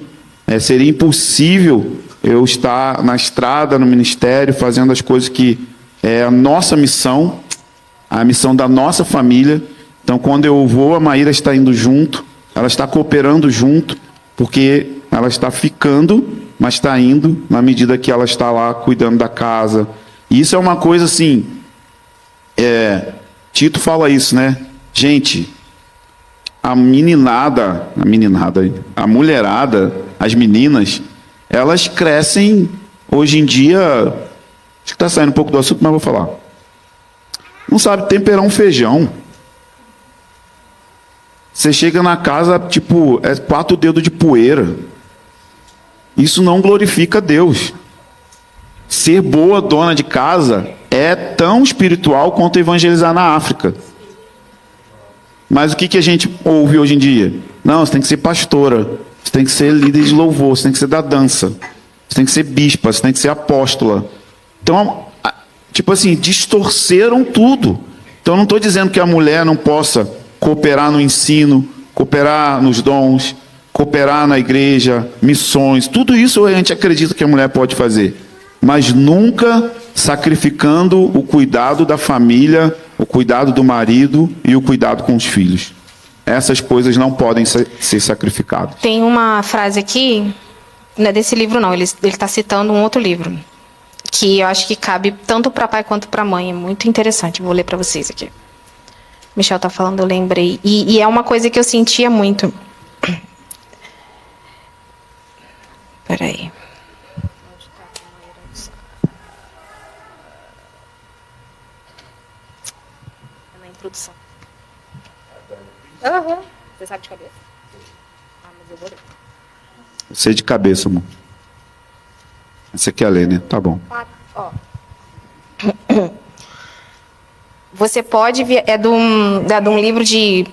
seria impossível eu estar na estrada, no ministério, fazendo as coisas que é a nossa missão, a missão da nossa família. Então, quando eu vou, a Maíra está indo junto, ela está cooperando junto, porque ela está ficando, mas está indo na medida que ela está lá cuidando da casa. E isso é uma coisa assim, Tito fala isso, né? Gente, a mulherada, as meninas, elas crescem hoje em dia... Acho que está saindo um pouco do assunto, mas vou falar. Não sabe temperar um feijão. Você chega na casa, tipo, é 4 dedos de poeira. Isso não glorifica Deus. Ser boa dona de casa é tão espiritual quanto evangelizar na África. Mas o que a gente ouve hoje em dia? Não, você tem que ser pastora, você tem que ser líder de louvor, você tem que ser da dança, você tem que ser bispa, você tem que ser apóstola. Então, tipo assim, distorceram tudo. Então, eu não estou dizendo que a mulher não possa cooperar no ensino, cooperar nos dons, cooperar na igreja, missões. Tudo isso a gente acredita que a mulher pode fazer. Mas nunca sacrificando o cuidado da família, o cuidado do marido e o cuidado com os filhos. Essas coisas não podem ser sacrificadas. Tem uma frase aqui, não é desse livro não, ele está citando um outro livro, que eu acho que cabe tanto para pai quanto para mãe. É muito interessante, vou ler para vocês aqui. Michel está falando, eu lembrei. E é uma coisa que eu sentia muito. Peraí. É na introdução. Uhum. Você sabe de cabeça? Ah, mas eu vou ler. Eu sei de cabeça, amor. Você quer ler, né? Tá bom. Ó. Você pode... É de um livro de...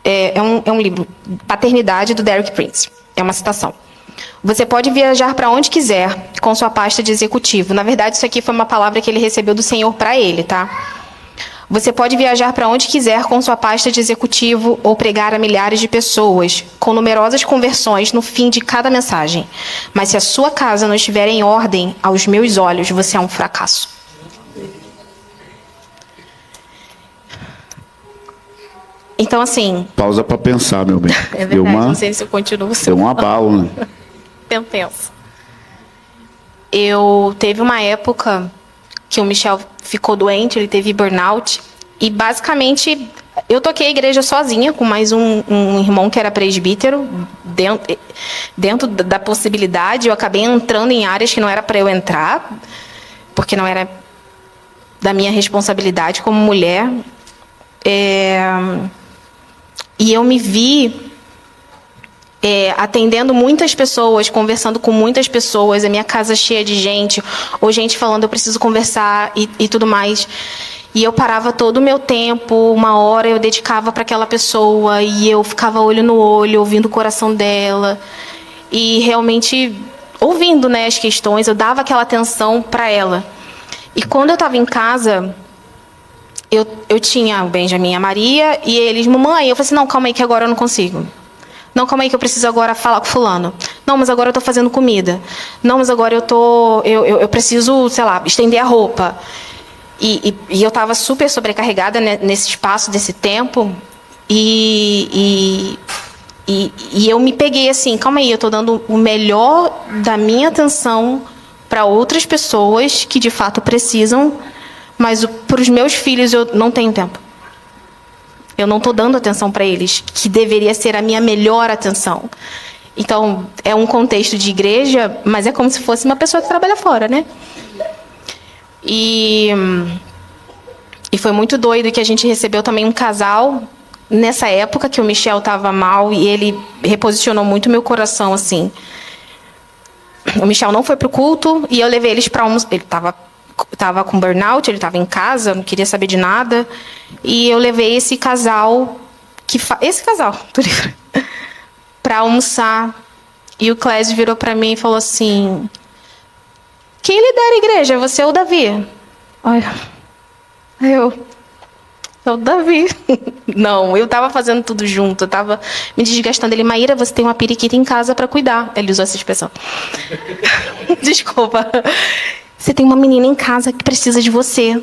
É um livro, Paternidade, do Derek Prince. É uma citação. Você pode viajar para onde quiser com sua pasta de executivo. Na verdade, isso aqui foi uma palavra que ele recebeu do Senhor para ele, tá? Você pode viajar para onde quiser com sua pasta de executivo ou pregar a milhares de pessoas, com numerosas conversões no fim de cada mensagem. Mas se a sua casa não estiver em ordem, aos meus olhos, você é um fracasso. Então, assim... Pausa para pensar, meu bem. É verdade, não sei se eu continuo. Deu um abalo, né? Pensa. Teve uma época que o Michel ficou doente, ele teve burnout, e basicamente eu toquei a igreja sozinha, com mais um irmão que era presbítero, dentro da possibilidade. Eu acabei entrando em áreas que não era para eu entrar, porque não era da minha responsabilidade como mulher. E eu me vi atendendo muitas pessoas, conversando com muitas pessoas, a minha casa cheia de gente, ou gente falando, eu preciso conversar e tudo mais. E eu parava todo o meu tempo, 1 hora eu dedicava para aquela pessoa, e eu ficava olho no olho, ouvindo o coração dela, e realmente ouvindo, né, as questões, eu dava aquela atenção para ela. E quando eu estava em casa... Eu tinha o Benjamin e a Maria, e eles, mamãe, eu falei assim, não, calma aí que agora eu não consigo. Não, calma aí que eu preciso agora falar com fulano. Não, mas agora eu estou fazendo comida. Não, mas agora eu preciso, sei lá, estender a roupa. E eu estava super sobrecarregada nesse espaço, desse tempo, e eu me peguei assim, calma aí, eu estou dando o melhor da minha atenção para outras pessoas que de fato precisam, mas para os meus filhos eu não tenho tempo. Eu não estou dando atenção para eles, que deveria ser a minha melhor atenção. Então, é um contexto de igreja, mas é como se fosse uma pessoa que trabalha fora, né? E foi muito doido que a gente recebeu também um casal, nessa época que o Michel estava mal, e ele reposicionou muito meu coração, assim. O Michel não foi para o culto, e eu levei eles para almoçar. Ele estava com burnout, ele estava em casa, não queria saber de nada, e eu levei esse casal para almoçar, e o Clésio virou para mim e falou assim, quem lidera a igreja, você ou o Davi? Olha, eu o Davi. Não, eu estava fazendo tudo junto, eu estava me desgastando. Ele, Maíra, você tem uma periquita em casa para cuidar. Ele usou essa expressão. Desculpa. Você tem uma menina em casa que precisa de você.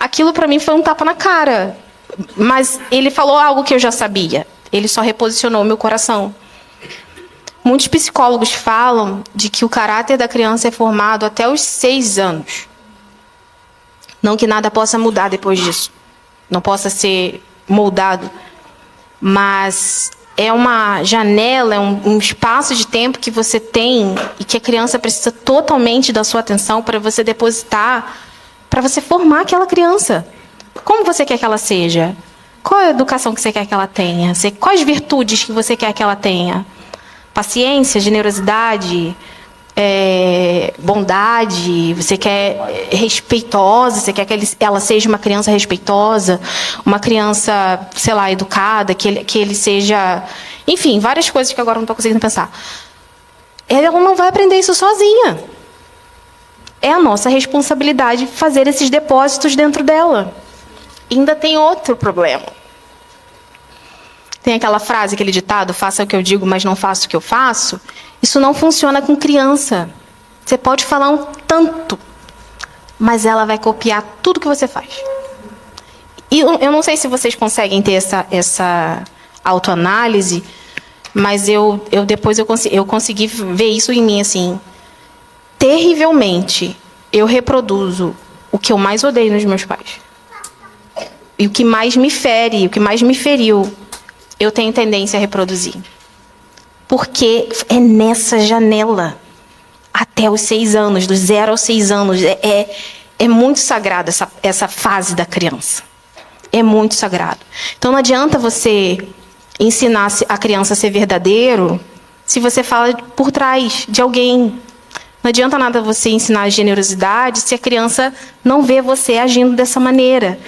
Aquilo para mim foi um tapa na cara. Mas ele falou algo que eu já sabia. Ele só reposicionou meu coração. Muitos psicólogos falam de que o caráter da criança é formado até os 6 anos. Não que nada possa mudar depois disso. Não possa ser moldado. Mas é uma janela, é um espaço de tempo que você tem e que a criança precisa totalmente da sua atenção para você depositar, para você formar aquela criança. Como você quer que ela seja? Qual é a educação que você quer que ela tenha? Quais virtudes que você quer que ela tenha? Paciência, generosidade, bondade, você quer respeitosa, você quer que ela seja uma criança respeitosa, uma criança, sei lá, educada, que ele seja... Enfim, várias coisas que agora não estou conseguindo pensar. Ela não vai aprender isso sozinha. É a nossa responsabilidade fazer esses depósitos dentro dela. E ainda tem outro problema. Tem aquela frase, aquele ditado, faça o que eu digo, mas não faça o que eu faço. Isso não funciona com criança. Você pode falar um tanto, mas ela vai copiar tudo que você faz. E eu não sei se vocês conseguem ter essa autoanálise, mas depois eu consegui ver isso em mim, assim. Terrivelmente, eu reproduzo o que eu mais odeio nos meus pais. E o que mais me fere, o que mais me feriu, eu tenho tendência a reproduzir. Porque é nessa janela, até os 6 anos, dos 0 aos 6 anos, é muito sagrada essa fase da criança. É muito sagrado. Então não adianta você ensinar a criança a ser verdadeiro se você fala por trás de alguém. Não adianta nada você ensinar a generosidade se a criança não vê você agindo dessa maneira.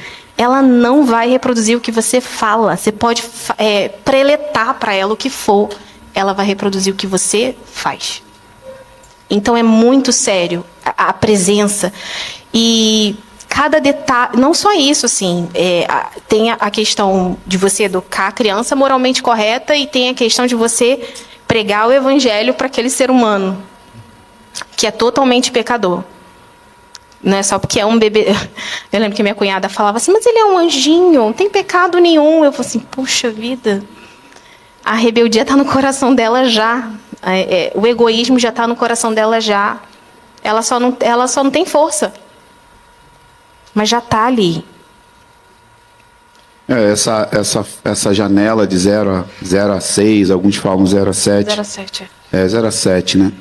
Ela não vai reproduzir o que você fala. Você pode preletar para ela o que for. Ela vai reproduzir o que você faz. Então é muito sério a presença. E cada detalhe... Não só isso, assim. Tem a questão de você educar a criança moralmente correta e tem a questão de você pregar o evangelho para aquele ser humano que é totalmente pecador. Não é só porque é um bebê. Eu lembro que minha cunhada falava assim, mas ele é um anjinho, não tem pecado nenhum. Eu falei assim, puxa vida, a rebeldia está no coração dela já. O egoísmo já está no coração dela já. Ela só não tem força. Mas já está ali. Essa janela de 0 a 6, alguns falam 0 a 7. 0 a 7. 0 a 7, né?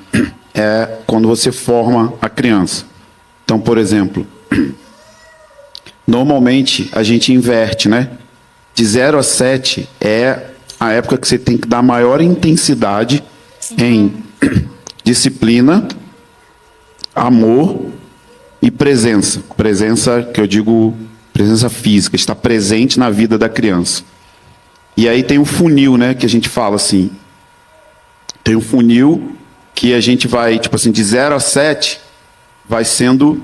É quando você forma a criança. Então, por exemplo, normalmente a gente inverte, né? De 0 a 7 é a época que você tem que dar maior intensidade em disciplina, amor e presença. Presença, que eu digo, presença física, está presente na vida da criança. E aí tem o funil, né? Que a gente fala assim. Tem o funil que a gente vai, tipo assim, de 0 a 7, vai sendo,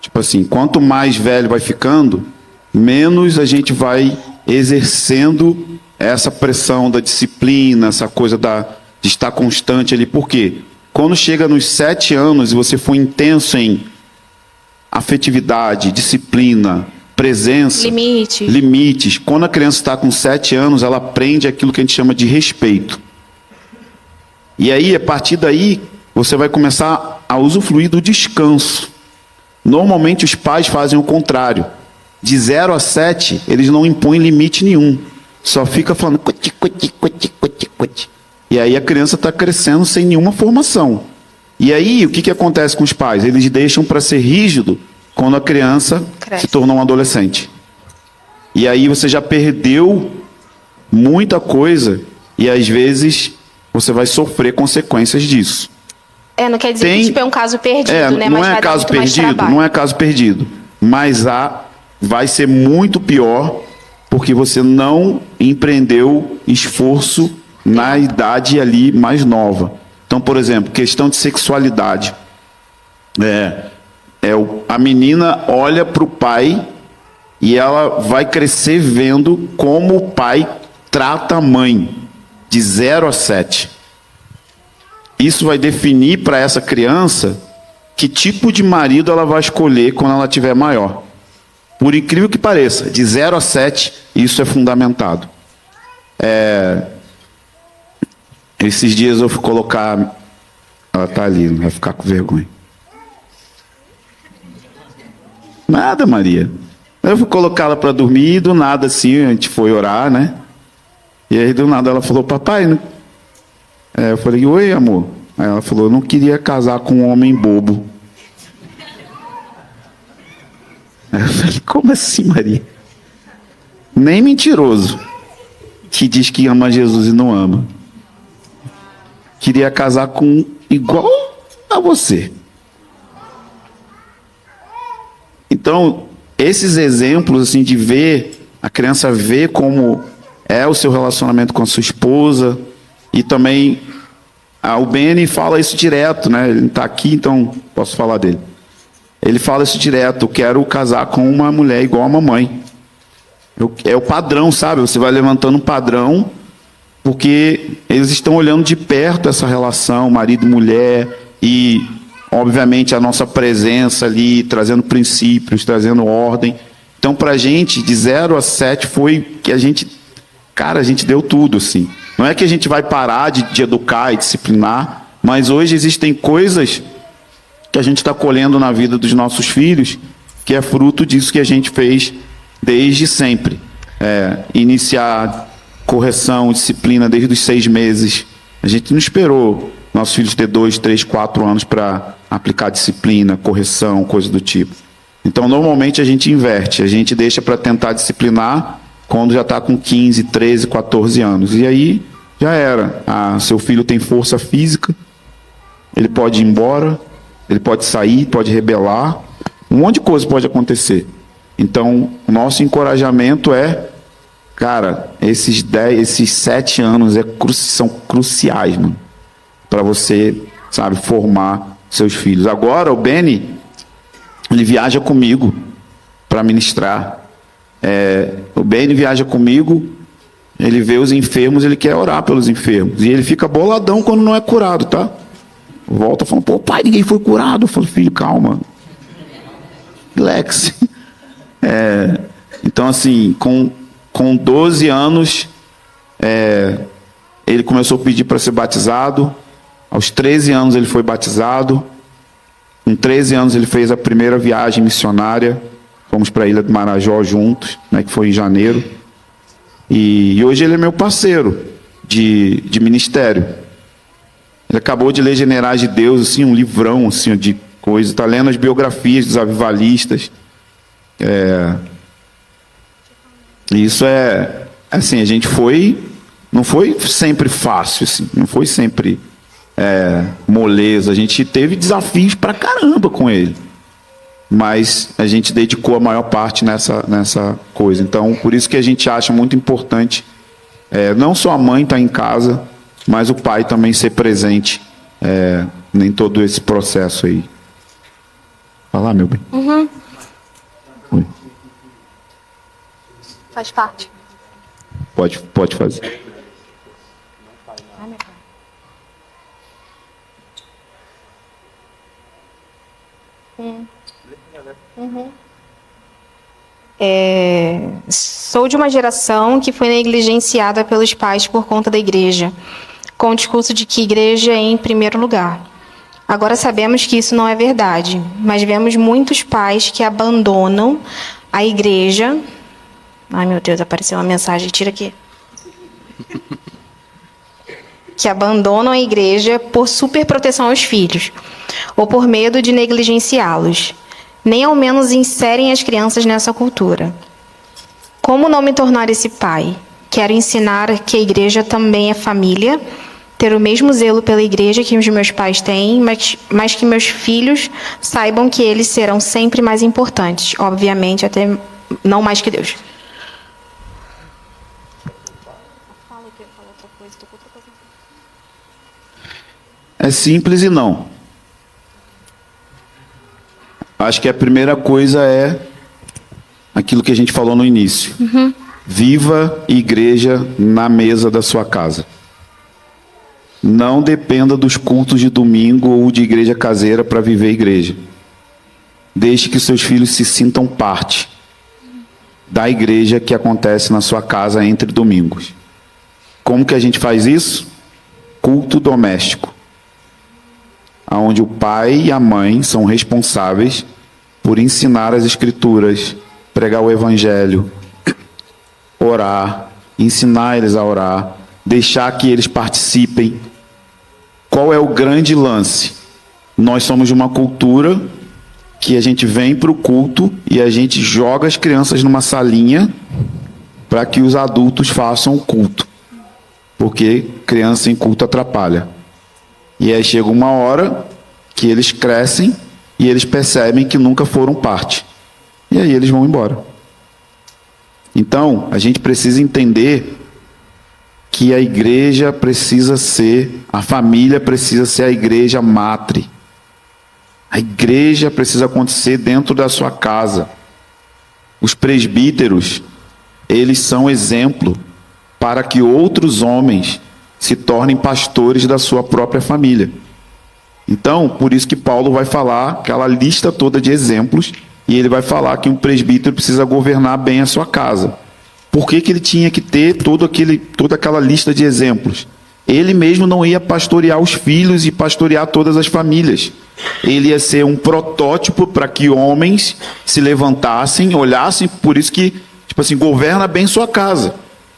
tipo assim, quanto mais velho vai ficando, menos a gente vai exercendo essa pressão da disciplina, essa coisa de estar constante ali. Por quê? Quando chega nos 7 anos e você for intenso em afetividade, disciplina, presença, limites. Quando a criança está com 7 anos, ela aprende aquilo que a gente chama de respeito. E aí, a partir daí, você vai começar a usufruir do descanso. Normalmente os pais fazem o contrário. De 0 a 7, eles não impõem limite nenhum. Só fica falando... E aí a criança está crescendo sem nenhuma formação. E aí, o que acontece com os pais? Eles deixam para ser rígido quando a criança se tornou um adolescente. E aí você já perdeu muita coisa e às vezes você vai sofrer consequências disso. Não quer dizer que tipo, é um caso perdido, né? Não mas é caso perdido, não é caso perdido. Mas vai ser muito pior porque você não empreendeu esforço na idade ali mais nova. Então, por exemplo, questão de sexualidade. A menina olha para o pai e ela vai crescer vendo como o pai trata a mãe, de 0 a 7. Isso vai definir para essa criança que tipo de marido ela vai escolher quando ela tiver maior. Por incrível que pareça, de 0 a 7, isso é fundamentado. Esses dias eu fui colocar... Ela está ali, não vai ficar com vergonha. Nada, Maria. Eu fui colocar ela para dormir e do nada assim, a gente foi orar, né? E aí do nada ela falou, papai, né? Eu falei, oi amor. Aí ela falou, eu não queria casar com um homem bobo. Aí eu falei, como assim, Maria? nem mentiroso, que diz que ama Jesus e não ama. Queria casar com igual a você. Então, esses exemplos assim de ver, a criança ver como é o seu relacionamento com a sua esposa, e também o Benny fala isso direto, né? Ele não está aqui, então posso falar dele. Ele fala isso direto: eu quero casar com uma mulher igual a mamãe. É o padrão, sabe? Você vai levantando um padrão, porque eles estão olhando de perto essa relação, marido e mulher, e obviamente a nossa presença ali, trazendo princípios, trazendo ordem. Então, para a gente, de 0 a 7, foi que a gente deu tudo, assim. Não é que a gente vai parar de educar e disciplinar, mas hoje existem coisas que a gente está colhendo na vida dos nossos filhos, que é fruto disso que a gente fez desde sempre. Iniciar correção, disciplina desde os 6 meses. A gente não esperou nossos filhos ter 2, 3, 4 anos para aplicar disciplina, correção, coisa do tipo. Então, normalmente a gente inverte, a gente deixa para tentar disciplinar quando já está com 15, 13, 14 anos. E aí já era. Seu filho tem força física, ele pode ir embora, ele pode sair, pode rebelar, um monte de coisa pode acontecer. Então, o nosso encorajamento é, cara, esses 7 anos são cruciais, mano, para você, sabe, formar seus filhos. Agora, o Benny, ele viaja comigo para ministrar. O Benny viaja comigo, ele vê os enfermos, ele quer orar pelos enfermos. E ele fica boladão quando não é curado, tá? Volta falando: pô, pai, ninguém foi curado. Eu falo: filho, calma. Relax. Então, assim, com 12 anos, ele começou a pedir para ser batizado. Aos 13 anos ele foi batizado. Com 13 anos ele fez a primeira viagem missionária. Fomos para a Ilha do Marajó juntos, né, que foi em janeiro. E hoje ele é meu parceiro de ministério. Ele acabou de ler Generais de Deus, assim, um livrão assim, de coisa. Está lendo as biografias dos avivalistas. Isso assim, a gente não foi sempre fácil, assim, não foi sempre moleza. A gente teve desafios pra caramba com ele, mas a gente dedicou a maior parte nessa coisa. Então, por isso que a gente acha muito importante, não só a mãe estar em casa, mas o pai também ser presente em todo esse processo aí. Fala, meu bem. Uhum. Oi. Faz parte. Pode fazer. Uhum. Sou de uma geração que foi negligenciada pelos pais por conta da igreja, com o discurso de que igreja é em primeiro lugar. Agora sabemos que isso não é verdade, mas vemos muitos pais que abandonam a igreja. Ai, meu Deus, apareceu uma mensagem, tira aqui. Que abandonam a igreja por superproteção aos filhos, ou por medo de negligenciá-los. Nem ao menos inserem as crianças nessa cultura. Como não me tornar esse pai? Quero ensinar que a igreja também é família, ter o mesmo zelo pela igreja que os meus pais têm, mas que meus filhos saibam que eles serão sempre mais importantes, obviamente, até não mais que Deus. É simples e não. Acho que a primeira coisa é aquilo que a gente falou no início. Uhum. Viva igreja na mesa da sua casa. Não dependa dos cultos de domingo ou de igreja caseira para viver igreja. Deixe que seus filhos se sintam parte da igreja que acontece na sua casa entre domingos. Como que a gente faz isso? Culto doméstico, onde o pai e a mãe são responsáveis por ensinar as escrituras, pregar o evangelho, orar, ensinar eles a orar, deixar que eles participem. Qual é o grande lance? Nós somos de uma cultura que a gente vem para o culto e a gente joga as crianças numa salinha para que os adultos façam o culto, porque criança em culto atrapalha. E aí chega uma hora que eles crescem e eles percebem que nunca foram parte. E aí eles vão embora. Então, a gente precisa entender que a igreja precisa ser, a família precisa ser a igreja matre. A igreja precisa acontecer dentro da sua casa. Os presbíteros, eles são exemplo para que outros homens se tornem pastores da sua própria família. Então, por isso que Paulo vai falar aquela lista toda de exemplos, e ele vai falar que um presbítero precisa governar bem a sua casa. Por que ele tinha que ter toda aquela lista de exemplos? Ele mesmo não ia pastorear os filhos e pastorear todas as famílias. Ele ia ser um protótipo para que homens se levantassem, olhassem, por isso que, governa bem sua casa.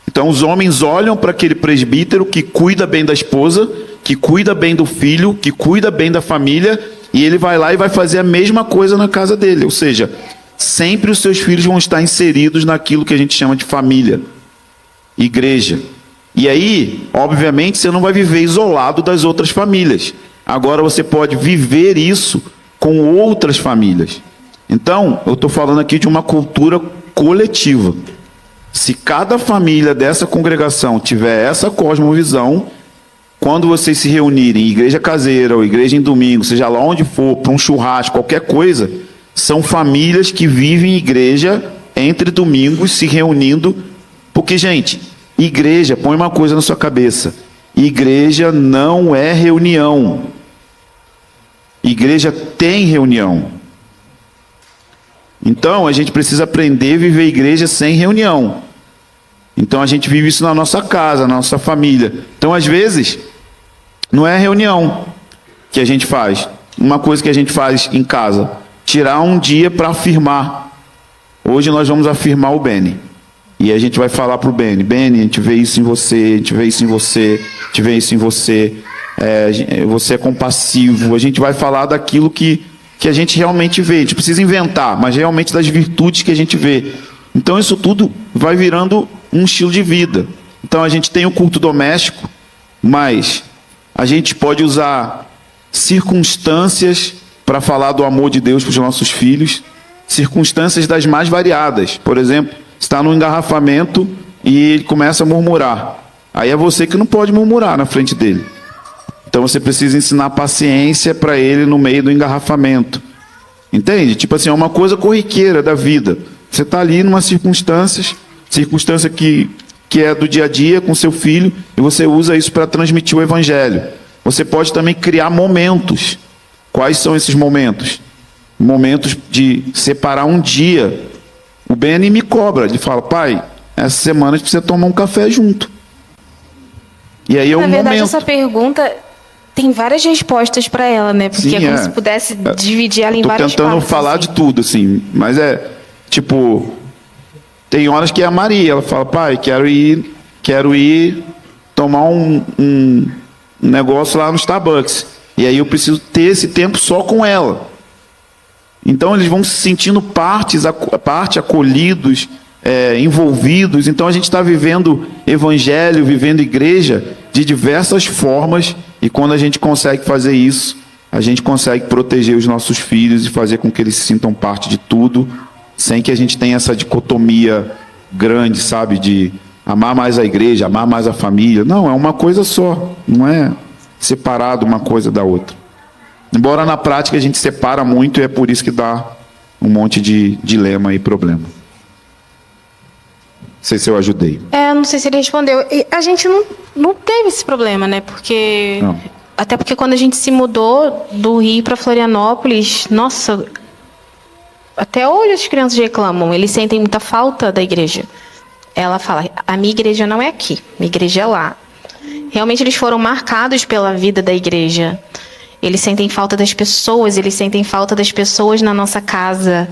Então os homens olham para aquele presbítero que cuida bem da esposa, que cuida bem do filho, que cuida bem da família, e ele vai lá e vai fazer a mesma coisa na casa dele. Ou seja, sempre os seus filhos vão estar inseridos naquilo que a gente chama de família, igreja. E aí, obviamente, você não vai viver isolado das outras famílias. Agora você pode viver isso com outras famílias. Então, eu estou falando aqui de uma cultura coletiva. Se cada família dessa congregação tiver essa cosmovisão, quando vocês se reunirem, igreja caseira ou igreja em domingo, seja lá onde for, para um churrasco, qualquer coisa, são famílias que vivem igreja entre domingos, se reunindo. Porque, gente, igreja, põe uma coisa na sua cabeça: igreja não é reunião. Igreja tem reunião. Então, a gente precisa aprender a viver igreja sem reunião. Então, a gente vive isso na nossa casa, na nossa família. Então, às vezes, não é reunião que a gente faz. Uma coisa que a gente faz em casa: tirar um dia para afirmar. Hoje nós vamos afirmar o Beni. E a gente vai falar para o Beni: Beni, a gente vê isso em você, a gente vê isso em você, a gente vê isso em você. Você é compassivo. A gente vai falar daquilo que a gente realmente vê. A gente precisa inventar, mas realmente das virtudes que a gente vê. Então isso tudo vai virando um estilo de vida. Então a gente tem o culto doméstico, mas a gente pode usar circunstâncias para falar do amor de Deus para os nossos filhos, circunstâncias das mais variadas. Por exemplo, está no engarrafamento e ele começa a murmurar. Aí é você que não pode murmurar na frente dele. Então você precisa ensinar paciência para ele no meio do engarrafamento. Entende? É uma coisa corriqueira da vida. Você está ali numa circunstância que é do dia a dia com seu filho, e você usa isso para transmitir o evangelho. Você pode também criar momentos. Quais são esses momentos? Momentos de separar um dia. O Beni me cobra, ele fala: pai, essa semana a gente precisa tomar um café junto. E aí é um momento. Na verdade, essa pergunta tem várias respostas para ela, né? Porque é como se pudesse dividir ela em várias partes. Estou tentando falar de tudo, assim, mas tem horas que é a Maria, ela fala: pai, quero ir tomar um negócio lá no Starbucks. E aí eu preciso ter esse tempo só com ela. Então eles vão se sentindo parte, acolhidos, envolvidos. Então a gente está vivendo evangelho, vivendo igreja de diversas formas. E quando a gente consegue fazer isso, a gente consegue proteger os nossos filhos e fazer com que eles se sintam parte de tudo, sem que a gente tenha essa dicotomia grande, sabe, de amar mais a igreja, amar mais a família. Não, é uma coisa só, não é separado uma coisa da outra. Embora na prática a gente separa muito, e é por isso que dá um monte de dilema e problema. Não sei se eu ajudei. Não sei se ele respondeu. A gente não teve esse problema, né? Porque não. Até porque quando a gente se mudou do Rio para Florianópolis, nossa, até hoje as crianças reclamam, eles sentem muita falta da igreja. Ela fala: a minha igreja não é aqui, minha igreja é lá. Realmente eles foram marcados pela vida da igreja. Eles sentem falta das pessoas, eles sentem falta das pessoas na nossa casa.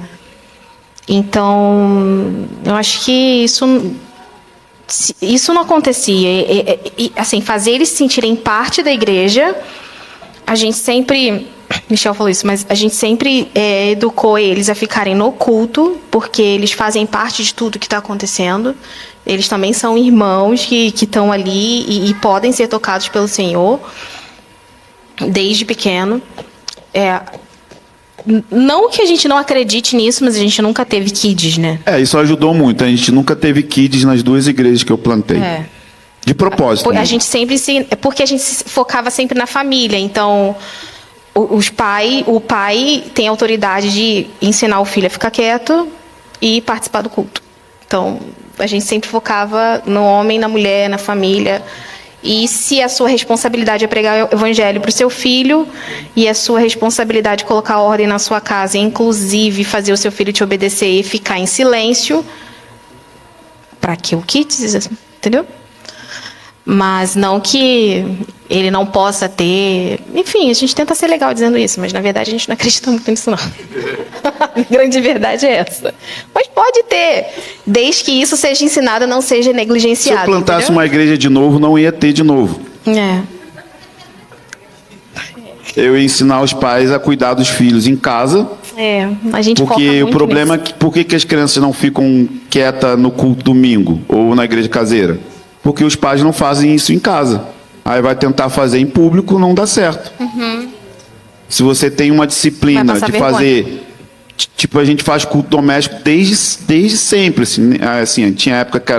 Então, eu acho que isso não acontecia. Assim, fazer eles se sentirem parte da igreja, a gente sempre Michel falou isso, mas a gente sempre educou eles a ficarem no culto, porque eles fazem parte de tudo que está acontecendo. Eles também são irmãos que estão ali e podem ser tocados pelo Senhor desde pequeno. Não que a gente não acredite nisso, mas a gente nunca teve kids, né? Isso ajudou muito. A gente nunca teve kids nas 2 igrejas que eu plantei. De propósito. A gente sempre porque a gente se focava sempre na família. Então, o pai tem autoridade de ensinar o filho a ficar quieto e participar do culto. Então, a gente sempre focava no homem, na mulher, na família. E se a sua responsabilidade é pregar o evangelho para o seu filho e a sua responsabilidade é colocar ordem na sua casa, inclusive fazer o seu filho te obedecer e ficar em silêncio, para que o kids, entendeu? Mas não que ele não possa ter... Enfim, a gente tenta ser legal dizendo isso, mas na verdade a gente não acredita muito nisso, não. A grande verdade é essa. Mas pode ter, desde que isso seja ensinado, não seja negligenciado. Se eu plantasse entendeu? uma igreja de novo, não ia ter de novo. Eu ia ensinar os pais a cuidar dos filhos em casa. A gente foca porque muito o problema nisso. é que por que as crianças não ficam quietas no culto domingo ou na igreja caseira? Porque os pais não fazem isso em casa. Aí vai tentar fazer em público, não dá certo. Se você tem uma disciplina de fazer... Tipo, a gente faz culto doméstico desde sempre. Assim, tinha época que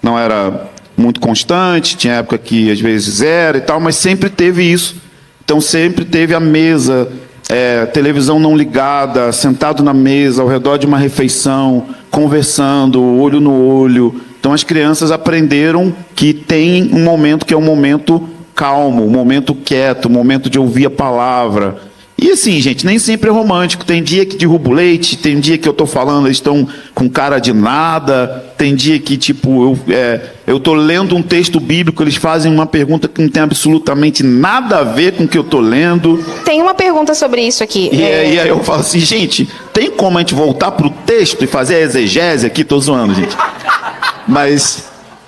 não era muito constante, tinha época que às vezes era e tal, mas sempre teve isso. Então sempre teve a mesa, televisão não ligada, sentado na mesa, ao redor de uma refeição, conversando, olho no olho. Então as crianças aprenderam que tem um momento que é um momento calmo, um momento quieto, um momento de ouvir a palavra. E assim, gente, nem sempre é romântico. Tem dia que derrubo leite, tem dia que eu tô falando, eles estão com cara de nada, tem dia que, tipo, eu tô lendo um texto bíblico, eles fazem uma pergunta que não tem absolutamente nada a ver com o que eu tô lendo. Tem uma pergunta sobre isso aqui. E aí eu falo assim, gente, tem como a gente voltar pro texto e fazer a exegese aqui? Tô zoando, gente.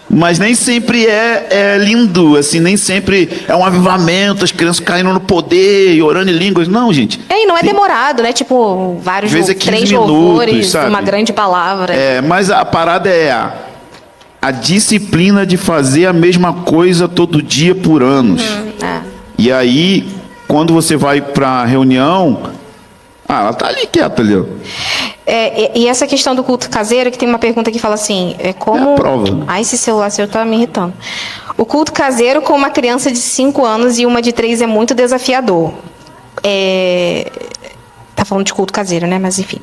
Mas nem sempre é lindo, assim, nem sempre é um avivamento, as crianças caindo no poder e orando em línguas. Não, gente. E não é demorado, né? Tipo, vários 3 louvores, uma grande palavra. Mas a parada é a disciplina de fazer a mesma coisa todo dia por anos. E aí, quando você vai pra reunião, ela tá ali quieta ali, ó. E essa questão do culto caseiro, que tem uma pergunta que fala assim, como... É a prova. Esse celular seu tá me irritando. O culto caseiro com uma criança de 5 anos e uma de 3 é muito desafiador. Tá falando de culto caseiro, né? Mas enfim.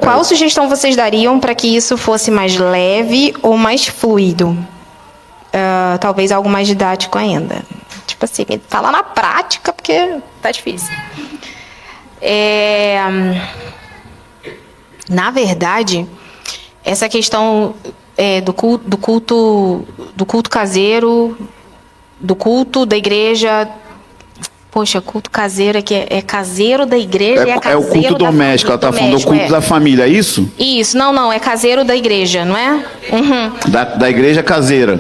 Qual sugestão vocês dariam para que isso fosse mais leve ou mais fluido? Talvez algo mais didático ainda. Tipo assim, fala na prática, porque tá difícil. Na verdade, essa questão do culto caseiro, do culto da igreja... Poxa, culto caseiro aqui é caseiro da igreja e é caseiro o culto doméstico, ela está falando do culto da família, é isso? Isso, não, é caseiro da igreja, não é? Da igreja caseira.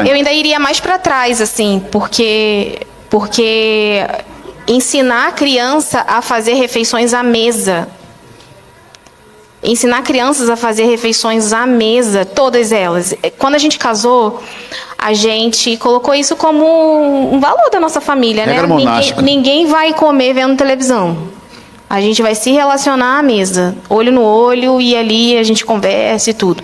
Eu ainda iria mais para trás, assim, porque ensinar a criança a fazer refeições à mesa. Ensinar crianças a fazer refeições à mesa, todas elas. Quando a gente casou, a gente colocou isso como um valor da nossa família, né? Ninguém vai comer vendo televisão. A gente vai se relacionar à mesa, olho no olho, e ali a gente conversa e tudo.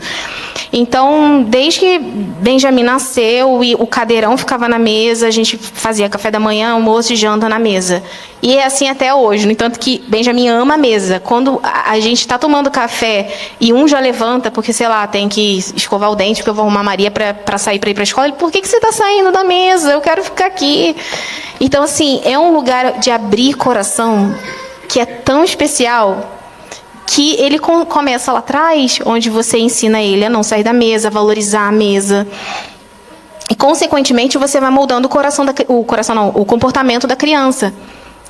Então, desde que Benjamin nasceu e o cadeirão ficava na mesa, a gente fazia café da manhã, almoço e janta na mesa. E é assim até hoje. No entanto que Benjamin ama a mesa. Quando a gente está tomando café e um já levanta, porque, sei lá, tem que escovar o dente, porque eu vou arrumar a Maria para sair para ir para a escola. Ele, por que você está saindo da mesa? Eu quero ficar aqui. Então, assim, é um lugar de abrir coração que é tão especial, que ele começa lá atrás, onde você ensina ele a não sair da mesa, a valorizar a mesa. E, consequentemente, você vai moldando o comportamento da criança.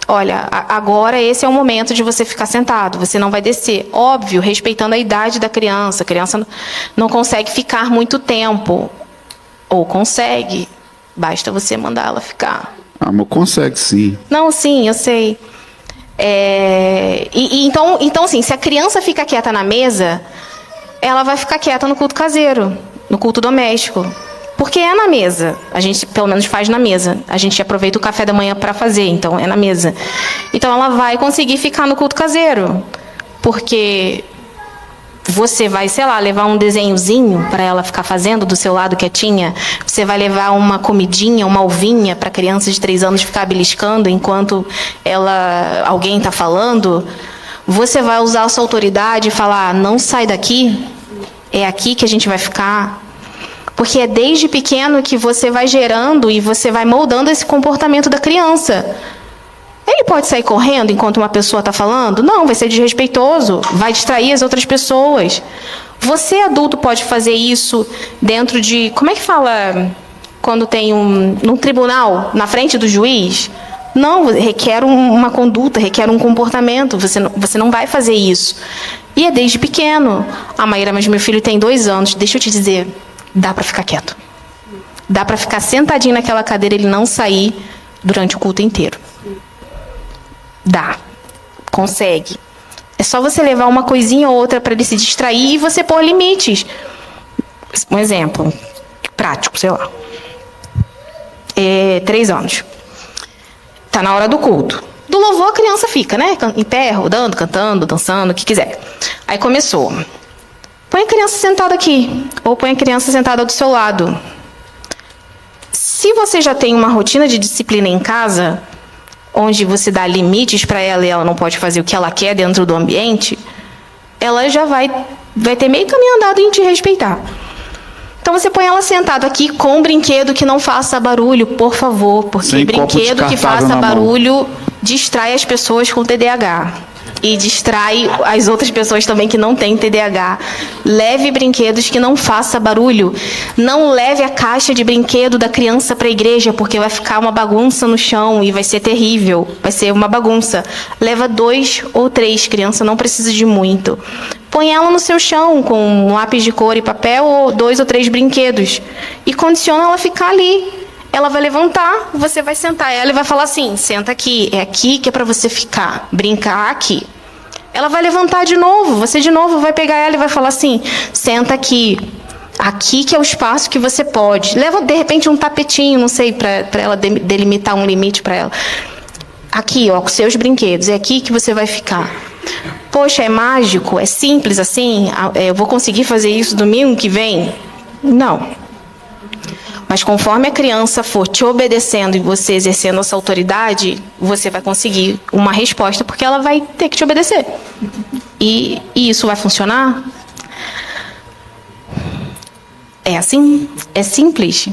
Olha, agora esse é o momento de você ficar sentado, você não vai descer. Óbvio, respeitando a idade da criança. A criança não consegue ficar muito tempo. Ou consegue, basta você mandar ela ficar. Mas consegue, sim. Não, sim, eu sei. Então, assim, se a criança fica quieta na mesa, ela vai ficar quieta no culto caseiro, no culto doméstico. Porque é na mesa. A gente, pelo menos, faz na mesa. A gente aproveita o café da manhã para fazer, então é na mesa. Então ela vai conseguir ficar no culto caseiro. Porque você vai, sei lá, levar um desenhozinho para ela ficar fazendo do seu lado quietinha. Você vai levar uma comidinha, uma uvinha para criança de 3 anos ficar beliscando enquanto alguém está falando. Você vai usar a sua autoridade e falar, não sai daqui, é aqui que a gente vai ficar. Porque é desde pequeno que você vai gerando e você vai moldando esse comportamento da criança. Ele pode sair correndo enquanto uma pessoa está falando? Não, vai ser desrespeitoso, vai distrair as outras pessoas. Você, adulto, pode fazer isso dentro de... Como é que fala quando tem num tribunal, na frente do juiz? Não, requer uma conduta, requer um comportamento. Você não vai fazer isso. E é desde pequeno. Maíra, mas meu filho tem 2 anos. Deixa eu te dizer, dá para ficar quieto. Dá para ficar sentadinho naquela cadeira e ele não sair durante o culto inteiro. Dá. Consegue. É só você levar uma coisinha ou outra para ele se distrair e você pôr limites. Um exemplo prático, sei lá. 3 anos. Tá na hora do culto. Do louvor a criança fica, né? Em pé, rodando, cantando, dançando, o que quiser. Aí começou. Põe a criança sentada aqui. Ou põe a criança sentada do seu lado. Se você já tem uma rotina de disciplina em casa, onde você dá limites para ela e ela não pode fazer o que ela quer dentro do ambiente, ela já vai ter meio caminho andado em te respeitar. Então você põe ela sentada aqui com um brinquedo que não faça barulho, por favor, porque sem brinquedo que faça barulho distrai as pessoas com TDAH. E distrai as outras pessoas também que não têm TDAH. Leve brinquedos que não faça barulho. Não leve a caixa de brinquedo da criança para a igreja, porque vai ficar uma bagunça no chão e vai ser terrível. Vai ser uma bagunça. Leva 2 ou 3, criança não precisa de muito. Põe ela no seu chão com um lápis de cor e papel ou 2 ou 3 brinquedos. E condiciona ela a ficar ali. Ela vai levantar, você vai sentar ela e vai falar assim, senta aqui, é aqui que é para você ficar, brincar aqui. Ela vai levantar de novo, você de novo vai pegar ela e vai falar assim, senta aqui, aqui que é o espaço que você pode. Leva, de repente, um tapetinho, não sei, para ela delimitar um limite para ela. Aqui, ó, com seus brinquedos, é aqui que você vai ficar. Poxa, é mágico, é simples assim, eu vou conseguir fazer isso domingo que vem? Não. Mas conforme a criança for te obedecendo e você exercendo essa autoridade, você vai conseguir uma resposta, porque ela vai ter que te obedecer. E isso vai funcionar? É assim? É simples.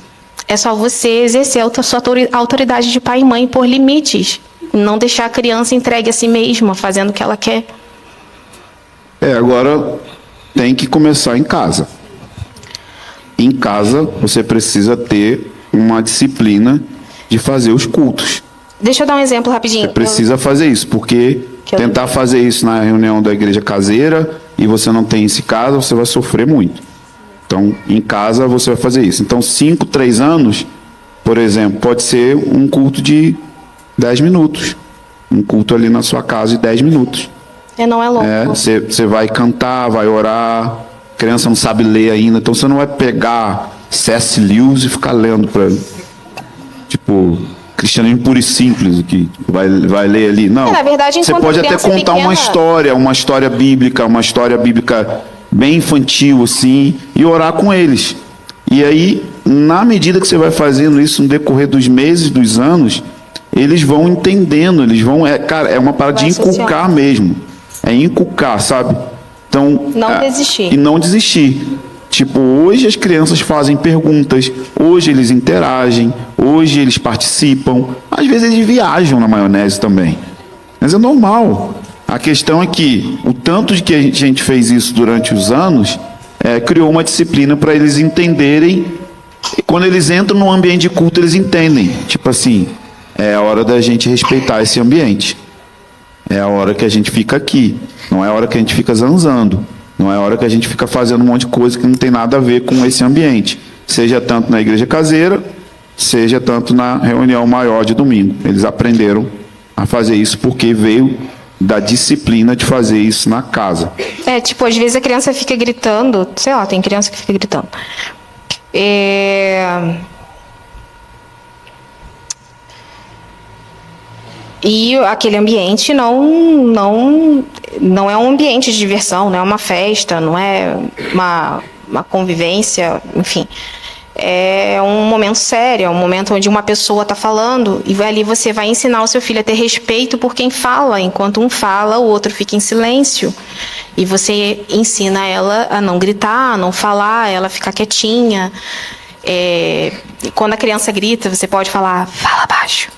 É só você exercer a sua autoridade de pai e mãe por limites. Não deixar a criança entregue a si mesma, fazendo o que ela quer. Agora tem que começar em casa. Em casa, você precisa ter uma disciplina de fazer os cultos. Deixa eu dar um exemplo rapidinho. Você precisa fazer isso, porque tentar fazer isso na reunião da igreja caseira e você não tem isso em casa, você vai sofrer muito. Então, em casa, você vai fazer isso. Então, 5, 3 anos, por exemplo, pode ser um culto de 10 minutos. Um culto ali na sua casa de 10 minutos. Não é longo. Você vai cantar, vai orar. A criança não sabe ler ainda, então você não vai pegar C.S. Lewis e ficar lendo para tipo cristianismo puro e simples, que vai ler ali. Não. Na verdade, você pode até contar uma história bíblica bem infantil assim, e orar com eles. E aí, na medida que você vai fazendo isso no decorrer dos meses, dos anos, eles vão entendendo, é uma parada de inculcar mesmo. É inculcar, sabe? Então, não desistir. E não desistir. Tipo, hoje as crianças fazem perguntas, hoje eles interagem, hoje eles participam. Às vezes eles viajam na maionese também. Mas é normal. A questão é que o tanto de que a gente fez isso durante os anos, criou uma disciplina para eles entenderem. E quando eles entram no ambiente de culto, eles entendem. Tipo assim, é a hora da gente respeitar esse ambiente. É a hora que a gente fica aqui. Não é a hora que a gente fica zanzando. Não é a hora que a gente fica fazendo um monte de coisa que não tem nada a ver com esse ambiente. Seja tanto na igreja caseira, seja tanto na reunião maior de domingo. Eles aprenderam a fazer isso porque veio da disciplina de fazer isso na casa. Tipo, às vezes a criança fica gritando, sei lá, tem criança que fica gritando. E aquele ambiente não é um ambiente de diversão, não é uma festa, não é uma convivência, enfim. É um momento sério, é um momento onde uma pessoa está falando e ali você vai ensinar o seu filho a ter respeito por quem fala. Enquanto um fala, o outro fica em silêncio. E você ensina ela a não gritar, a não falar, ela ficar quietinha. Quando a criança grita, você pode falar, fala baixo,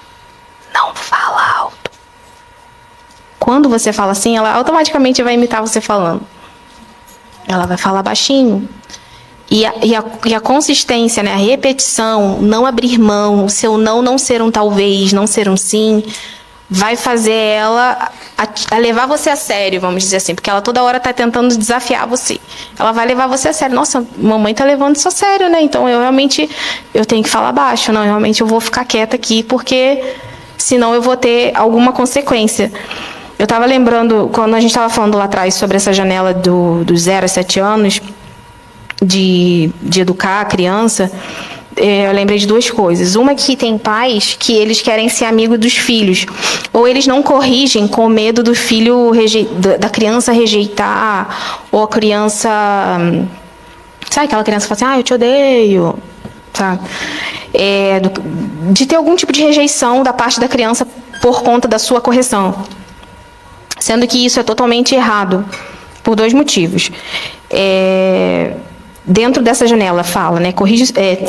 não fala alto. Quando você fala assim, ela automaticamente vai imitar você falando. Ela vai falar baixinho. E a consistência, né, a repetição, não abrir mão, o seu não ser um talvez, não ser um sim, vai fazer ela a levar você a sério, vamos dizer assim, porque ela toda hora está tentando desafiar você. Ela vai levar você a sério. Nossa, mamãe está levando isso a sério, né? Então eu tenho que falar baixo, não, realmente eu vou ficar quieta aqui, porque senão eu vou ter alguma consequência. Eu estava lembrando, quando a gente estava falando lá atrás sobre essa janela dos 0 a 7 anos, de educar a criança, eu lembrei de duas coisas. Uma, que tem pais que eles querem ser amigos dos filhos, ou eles não corrigem com medo do filho da criança rejeitar, ou a criança, sabe aquela criança que fala assim, eu te odeio, sabe? De ter algum tipo de rejeição da parte da criança por conta da sua correção, sendo que isso é totalmente errado por dois motivos. Dentro dessa janela fala, né?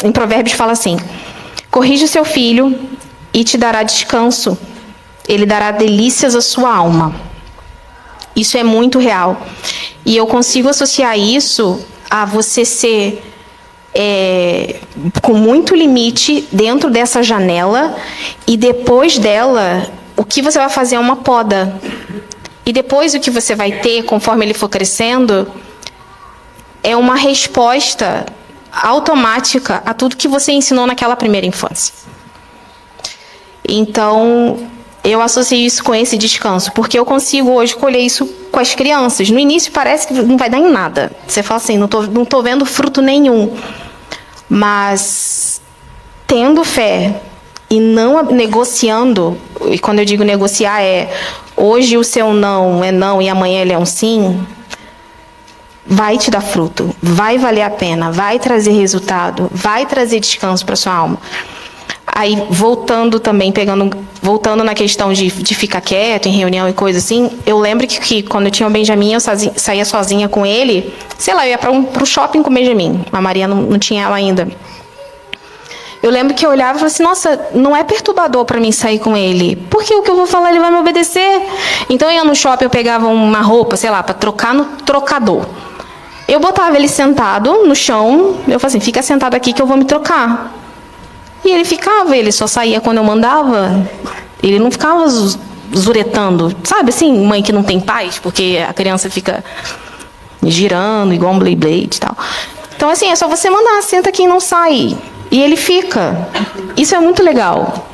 Em Provérbios fala assim: corrige o seu filho e te dará descanso, ele dará delícias à sua alma. Isso é muito real. E eu consigo associar isso a você ser com muito limite dentro dessa janela, e depois dela, o que você vai fazer é uma poda. E depois o que você vai ter, conforme ele for crescendo, é uma resposta automática a tudo que você ensinou naquela primeira infância. Então, eu associo isso com esse descanso, porque eu consigo hoje colher isso com as crianças. No início parece que não vai dar em nada. Você fala assim, não tô vendo fruto nenhum. Mas, tendo fé e não negociando, e quando eu digo negociar hoje o seu não é não e amanhã ele é um sim, vai te dar fruto, vai valer a pena, vai trazer resultado, vai trazer descanso para sua alma. Aí, voltando na questão de ficar quieto em reunião e coisa assim, eu lembro que quando eu tinha o Benjamin, eu saía sozinha com ele, sei lá, eu ia para o shopping com o Benjamin, a Maria não tinha ela ainda. Eu lembro que eu olhava e falava assim, nossa, não é perturbador para mim sair com ele, porque o que eu vou falar ele vai me obedecer. Então eu ia no shopping, eu pegava uma roupa, sei lá, para trocar no trocador. Eu botava ele sentado no chão, eu falava assim, fica sentado aqui que eu vou me trocar. E ele ficava, ele só saía quando eu mandava, ele não ficava zuretando, sabe assim, mãe que não tem paz, porque a criança fica girando, igual um Beyblade e tal. Então assim, é só você mandar, senta aqui e não sai. E ele fica. Isso é muito legal.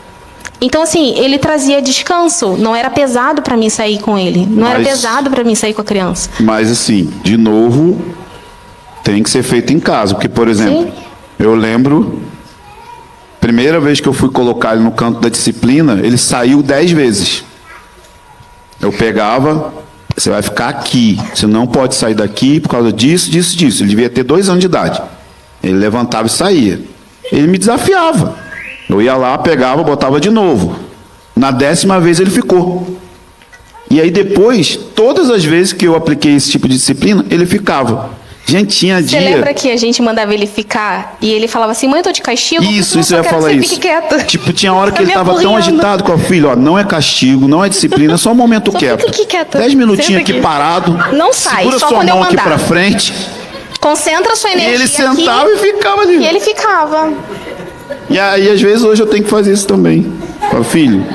Então, assim, ele trazia descanso. Não era pesado para mim sair com ele. Não era pesado para mim sair com a criança. Mas, assim, de novo, tem que ser feito em casa. Porque, por exemplo, sim, eu lembro, primeira vez que eu fui colocar ele no canto da disciplina, ele saiu 10 vezes. Eu pegava, você vai ficar aqui. Você não pode sair daqui por causa disso, disso, disso. Ele devia ter 2 anos de idade. Ele levantava e saía. Ele me desafiava. Eu ia lá, pegava, botava de novo. Na 10ª vez ele ficou. E aí depois, todas as vezes que eu apliquei esse tipo de disciplina, ele ficava. Gente, tinha dia... Você lembra que a gente mandava ele ficar e ele falava assim, mãe, eu tô de castigo? Isso eu ia falar isso. Tipo, tinha hora que ele tava tão agitado com a filha, ó, não é castigo, não é disciplina, é só um momento quieto. 10 minutinhos aqui parado. Não sai, segura só sua quando eu mão mandar. Aqui pra frente. Concentra a sua energia. E ele sentava aqui, e ficava ali. E ele ficava. E aí, às vezes, hoje eu tenho que fazer isso também. Fala, filho,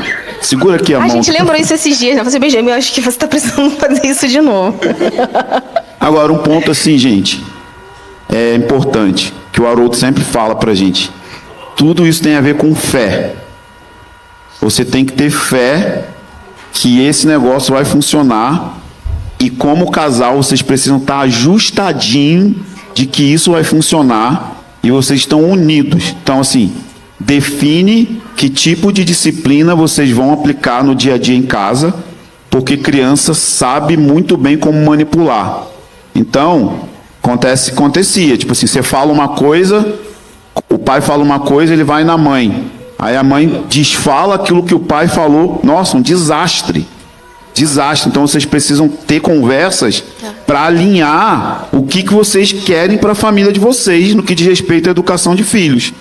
segura aqui a mão. A gente lembrou isso esses dias, né? Você, Benjamin, eu acho que você tá precisando fazer isso de novo. Agora, um ponto assim, gente, é importante, que o Haroldo sempre fala pra gente. Tudo isso tem a ver com fé. Você tem que ter fé que esse negócio vai funcionar e como casal vocês precisam estar ajustadinho de que isso vai funcionar e vocês estão unidos. Então, assim, define que tipo de disciplina vocês vão aplicar no dia a dia em casa, porque criança sabe muito bem como manipular. Então, acontecia, tipo assim, você fala uma coisa, o pai fala uma coisa, ele vai na mãe. Aí a mãe desfala aquilo que o pai falou. Nossa, um desastre. Desastre. Então vocês precisam ter conversas para alinhar o que vocês querem para a família de vocês no que diz respeito à educação de filhos.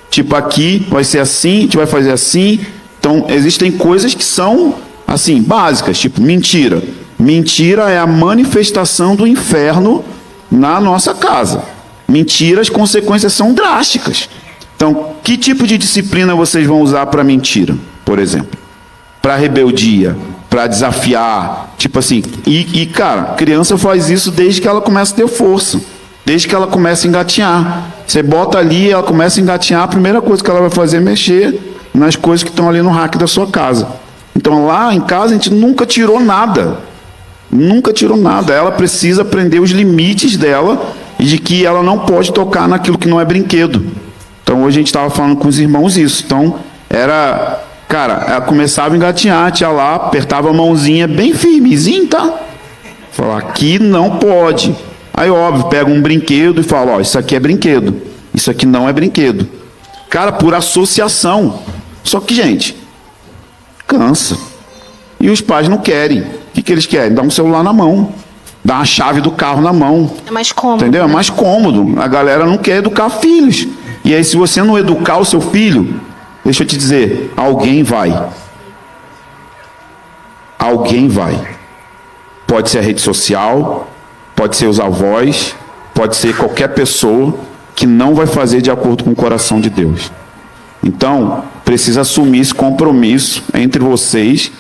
Tipo, aqui vai ser assim, a gente vai fazer assim. Então, existem coisas que são, assim, básicas, tipo mentira. Mentira é a manifestação do inferno na nossa casa. Mentira, as consequências são drásticas. Então, que tipo de disciplina vocês vão usar para mentira, por exemplo? Para rebeldia, para desafiar, tipo assim. E, cara, criança faz isso desde que ela começa a ter força, desde que ela começa a engatinhar. Você bota ali, ela começa a engatinhar, a primeira coisa que ela vai fazer é mexer nas coisas que estão ali no rack da sua casa. Então, lá em casa, a gente nunca tirou nada. Nunca tirou nada. Ela precisa aprender os limites dela e de que ela não pode tocar naquilo que não é brinquedo. Então, hoje a gente estava falando com os irmãos isso. Então, cara, ela começava a engatinhar, tia lá, apertava a mãozinha bem firmezinho, tá? Falar, aqui não pode. Aí, óbvio, pega um brinquedo e fala, ó, isso aqui é brinquedo, isso aqui não é brinquedo. Cara, por associação. Só que, gente, cansa. E os pais não querem. O que eles querem? Dar um celular na mão. Dar uma chave do carro na mão. É mais cômodo. Entendeu? É mais cômodo. A galera não quer educar filhos. E aí, se você não educar o seu filho, deixa eu te dizer, alguém vai. Alguém vai. Pode ser a rede social, pode ser os avós, pode ser qualquer pessoa que não vai fazer de acordo com o coração de Deus. Então, precisa assumir esse compromisso entre vocês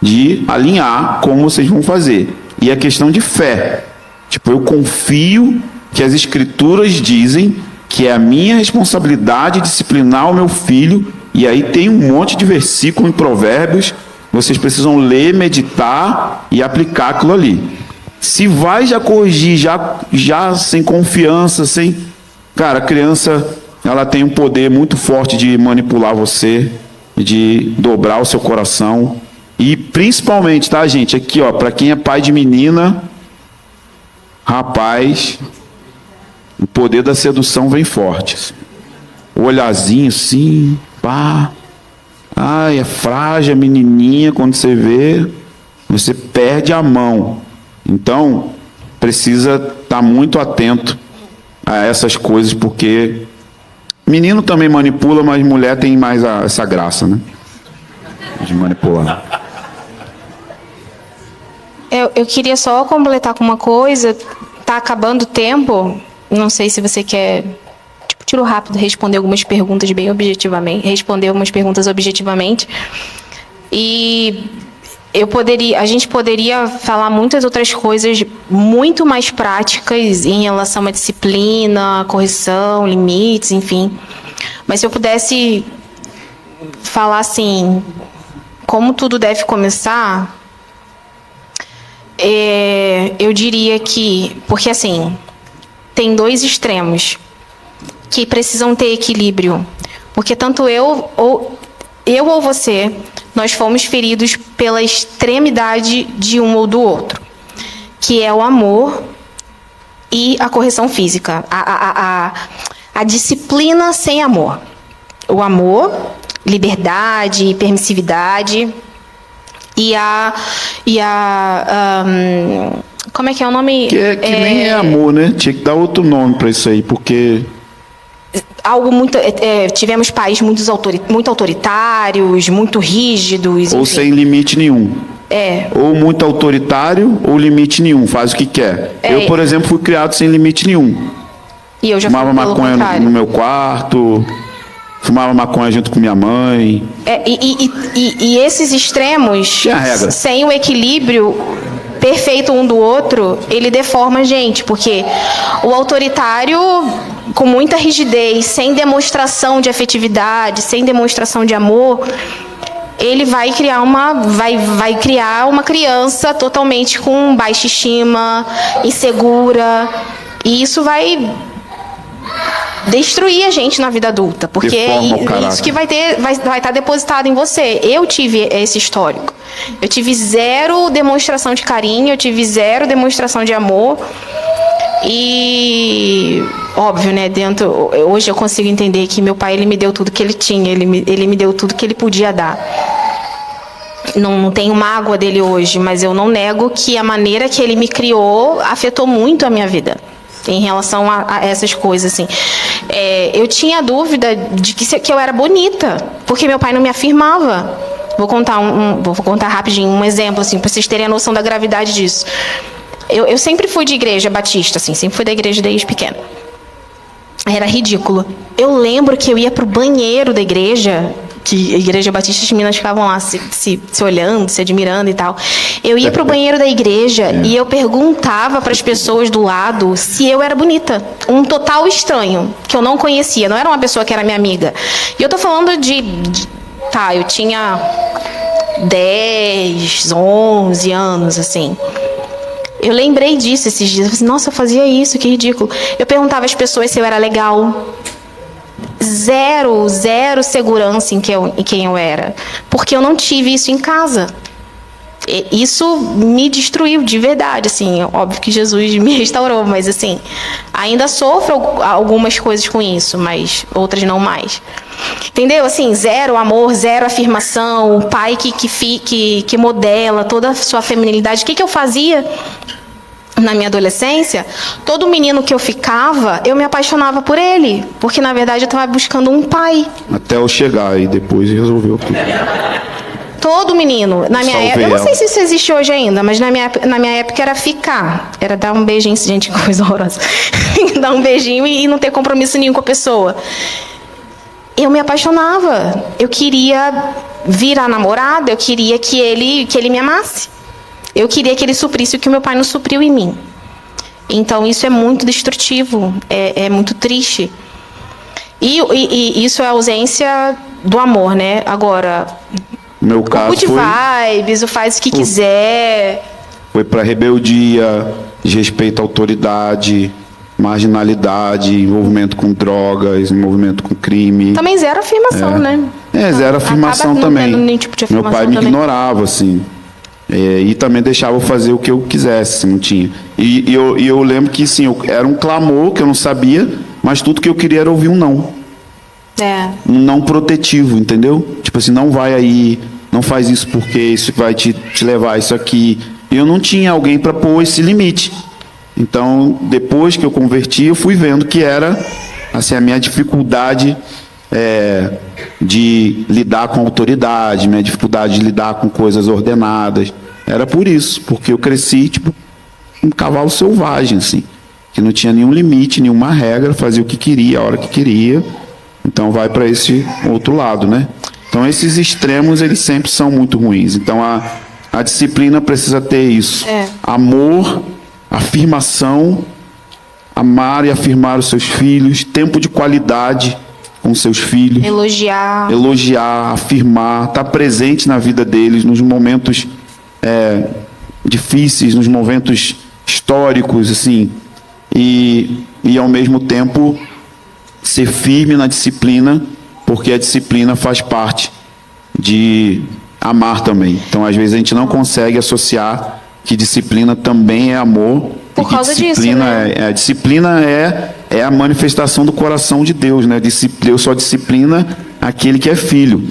de alinhar como vocês vão fazer. E a questão de fé. Tipo, eu confio que as escrituras dizem que é a minha responsabilidade disciplinar o meu filho, e aí tem um monte de versículo em Provérbios, vocês precisam ler, meditar e aplicar aquilo ali. Se vai já corrigir, já sem confiança, sem... Cara, a criança, ela tem um poder muito forte de manipular você, de dobrar o seu coração, e principalmente, tá, gente, aqui, ó, para quem é pai de menina, rapaz... O poder da sedução vem forte. O olhazinho assim, pá. Ai, é frágil, a menininha, quando você vê, você perde a mão. Então, precisa estar muito atento a essas coisas, porque menino também manipula, mas mulher tem mais essa graça, né? De manipular. Eu queria só completar com uma coisa. Tá acabando o tempo. Não sei se você quer, tipo, tiro rápido, responder algumas perguntas bem objetivamente, E a gente poderia falar muitas outras coisas muito mais práticas em relação à disciplina, correção, limites, enfim. Mas se eu pudesse falar assim, como tudo deve começar, eu diria que, porque assim, tem dois extremos que precisam ter equilíbrio, porque tanto eu ou você, nós fomos feridos pela extremidade de um ou do outro, que é o amor e a correção física, a disciplina sem amor. O amor, liberdade, permissividade como é que é o nome? Que nem é amor, né? Tinha que dar outro nome para isso aí, porque... Algo muito... tivemos países muito autoritários, muito rígidos... Ou enfim. sem limite nenhum. Ou muito autoritário, ou limite nenhum, faz o que quer. Eu, por exemplo, fui criado sem limite nenhum. E eu já fumava maconha no meu quarto, fumava maconha junto com minha mãe. E esses extremos, tinha regra. Sem o equilíbrio perfeito um do outro, ele deforma a gente, porque o autoritário, com muita rigidez, sem demonstração de afetividade, sem demonstração de amor, ele vai criar uma criança totalmente com baixa estima, insegura, e isso vai destruir a gente na vida adulta, porque isso que vai estar depositado em você. Eu tive esse histórico. Eu tive 0 demonstração de carinho, eu tive 0 demonstração de amor. E óbvio, né, hoje eu consigo entender que meu pai, ele me deu tudo que ele tinha, ele me deu tudo que ele podia dar. Não tenho mágoa dele hoje, mas eu não nego que a maneira que ele me criou afetou muito a minha vida em relação a essas coisas, assim. Eu tinha dúvida de que eu era bonita, porque meu pai não me afirmava. Vou contar rapidinho um exemplo, assim, para vocês terem a noção da gravidade disso. Eu sempre fui de igreja batista, assim, sempre fui da igreja desde pequena. Era ridículo. Eu lembro que eu ia pro banheiro da igreja, que a igreja batista, as meninas ficavam lá se olhando, se admirando e tal. Eu ia pro banheiro da igreja e eu perguntava para as pessoas do lado se eu era bonita. Um total estranho, que eu não conhecia, não era uma pessoa que era minha amiga. E eu tô falando eu tinha 10, 11 anos, assim. Eu lembrei disso esses dias. Eu falei assim, nossa, eu fazia isso, que ridículo. Eu perguntava às pessoas se eu era legal. Zero segurança em quem eu era. Porque eu não tive isso em casa. Isso me destruiu de verdade, assim. Óbvio que Jesus me restaurou, mas assim, ainda sofro algumas coisas com isso, mas outras não mais. Entendeu? Assim, 0 amor, 0 afirmação, o pai que modela toda a sua feminilidade. O que eu fazia na minha adolescência? Todo menino que eu ficava, eu me apaixonava por ele, porque na verdade eu estava buscando um pai. Até eu chegar e depois resolveu tudo. Todo menino, na minha época, eu não sei se isso existe hoje ainda, mas na minha época era ficar, era dar um beijinho, gente, coisa horrorosa, dar um beijinho e não ter compromisso nenhum com a pessoa. Eu me apaixonava, eu queria virar namorada, eu queria que ele me amasse, eu queria que ele suprisse o que o meu pai não supriu em mim. Então isso é muito destrutivo, é muito triste. E isso é a ausência do amor, né? Agora, meu caso o good vibes, o faz o que quiser. Foi para rebeldia, desrespeito à autoridade, marginalidade, envolvimento com drogas, envolvimento com crime. Também 0 afirmação, né? 0 afirmação também. Nenhum tipo de afirmação. Meu pai me ignorava, assim. E também deixava eu fazer o que eu quisesse, não tinha. E eu lembro que, sim, era um clamor que eu não sabia, mas tudo que eu queria era ouvir um não. Um não protetivo, entendeu? Tipo assim, não vai aí, não faz isso porque isso vai te levar a isso aqui. Eu não tinha alguém para pôr esse limite. Então, depois que eu converti, eu fui vendo que era assim, a minha dificuldade de lidar com autoridade, minha dificuldade de lidar com coisas ordenadas. Era por isso, porque eu cresci tipo um cavalo selvagem, assim, que não tinha nenhum limite, nenhuma regra, fazia o que queria, a hora que queria. Então vai para esse outro lado, né? Então esses extremos, eles sempre são muito ruins. Então a disciplina precisa ter isso. Amor, afirmação, amar e afirmar os seus filhos, tempo de qualidade com seus filhos. Elogiar, afirmar, estar presente na vida deles, nos momentos difíceis, nos momentos históricos, assim. E ao mesmo tempo ser firme na disciplina, porque a disciplina faz parte de amar também. Então, às vezes, a gente não consegue associar que disciplina também é amor. Por causa disso, né? A disciplina é a manifestação do coração de Deus, né? Deus só disciplina aquele que é filho.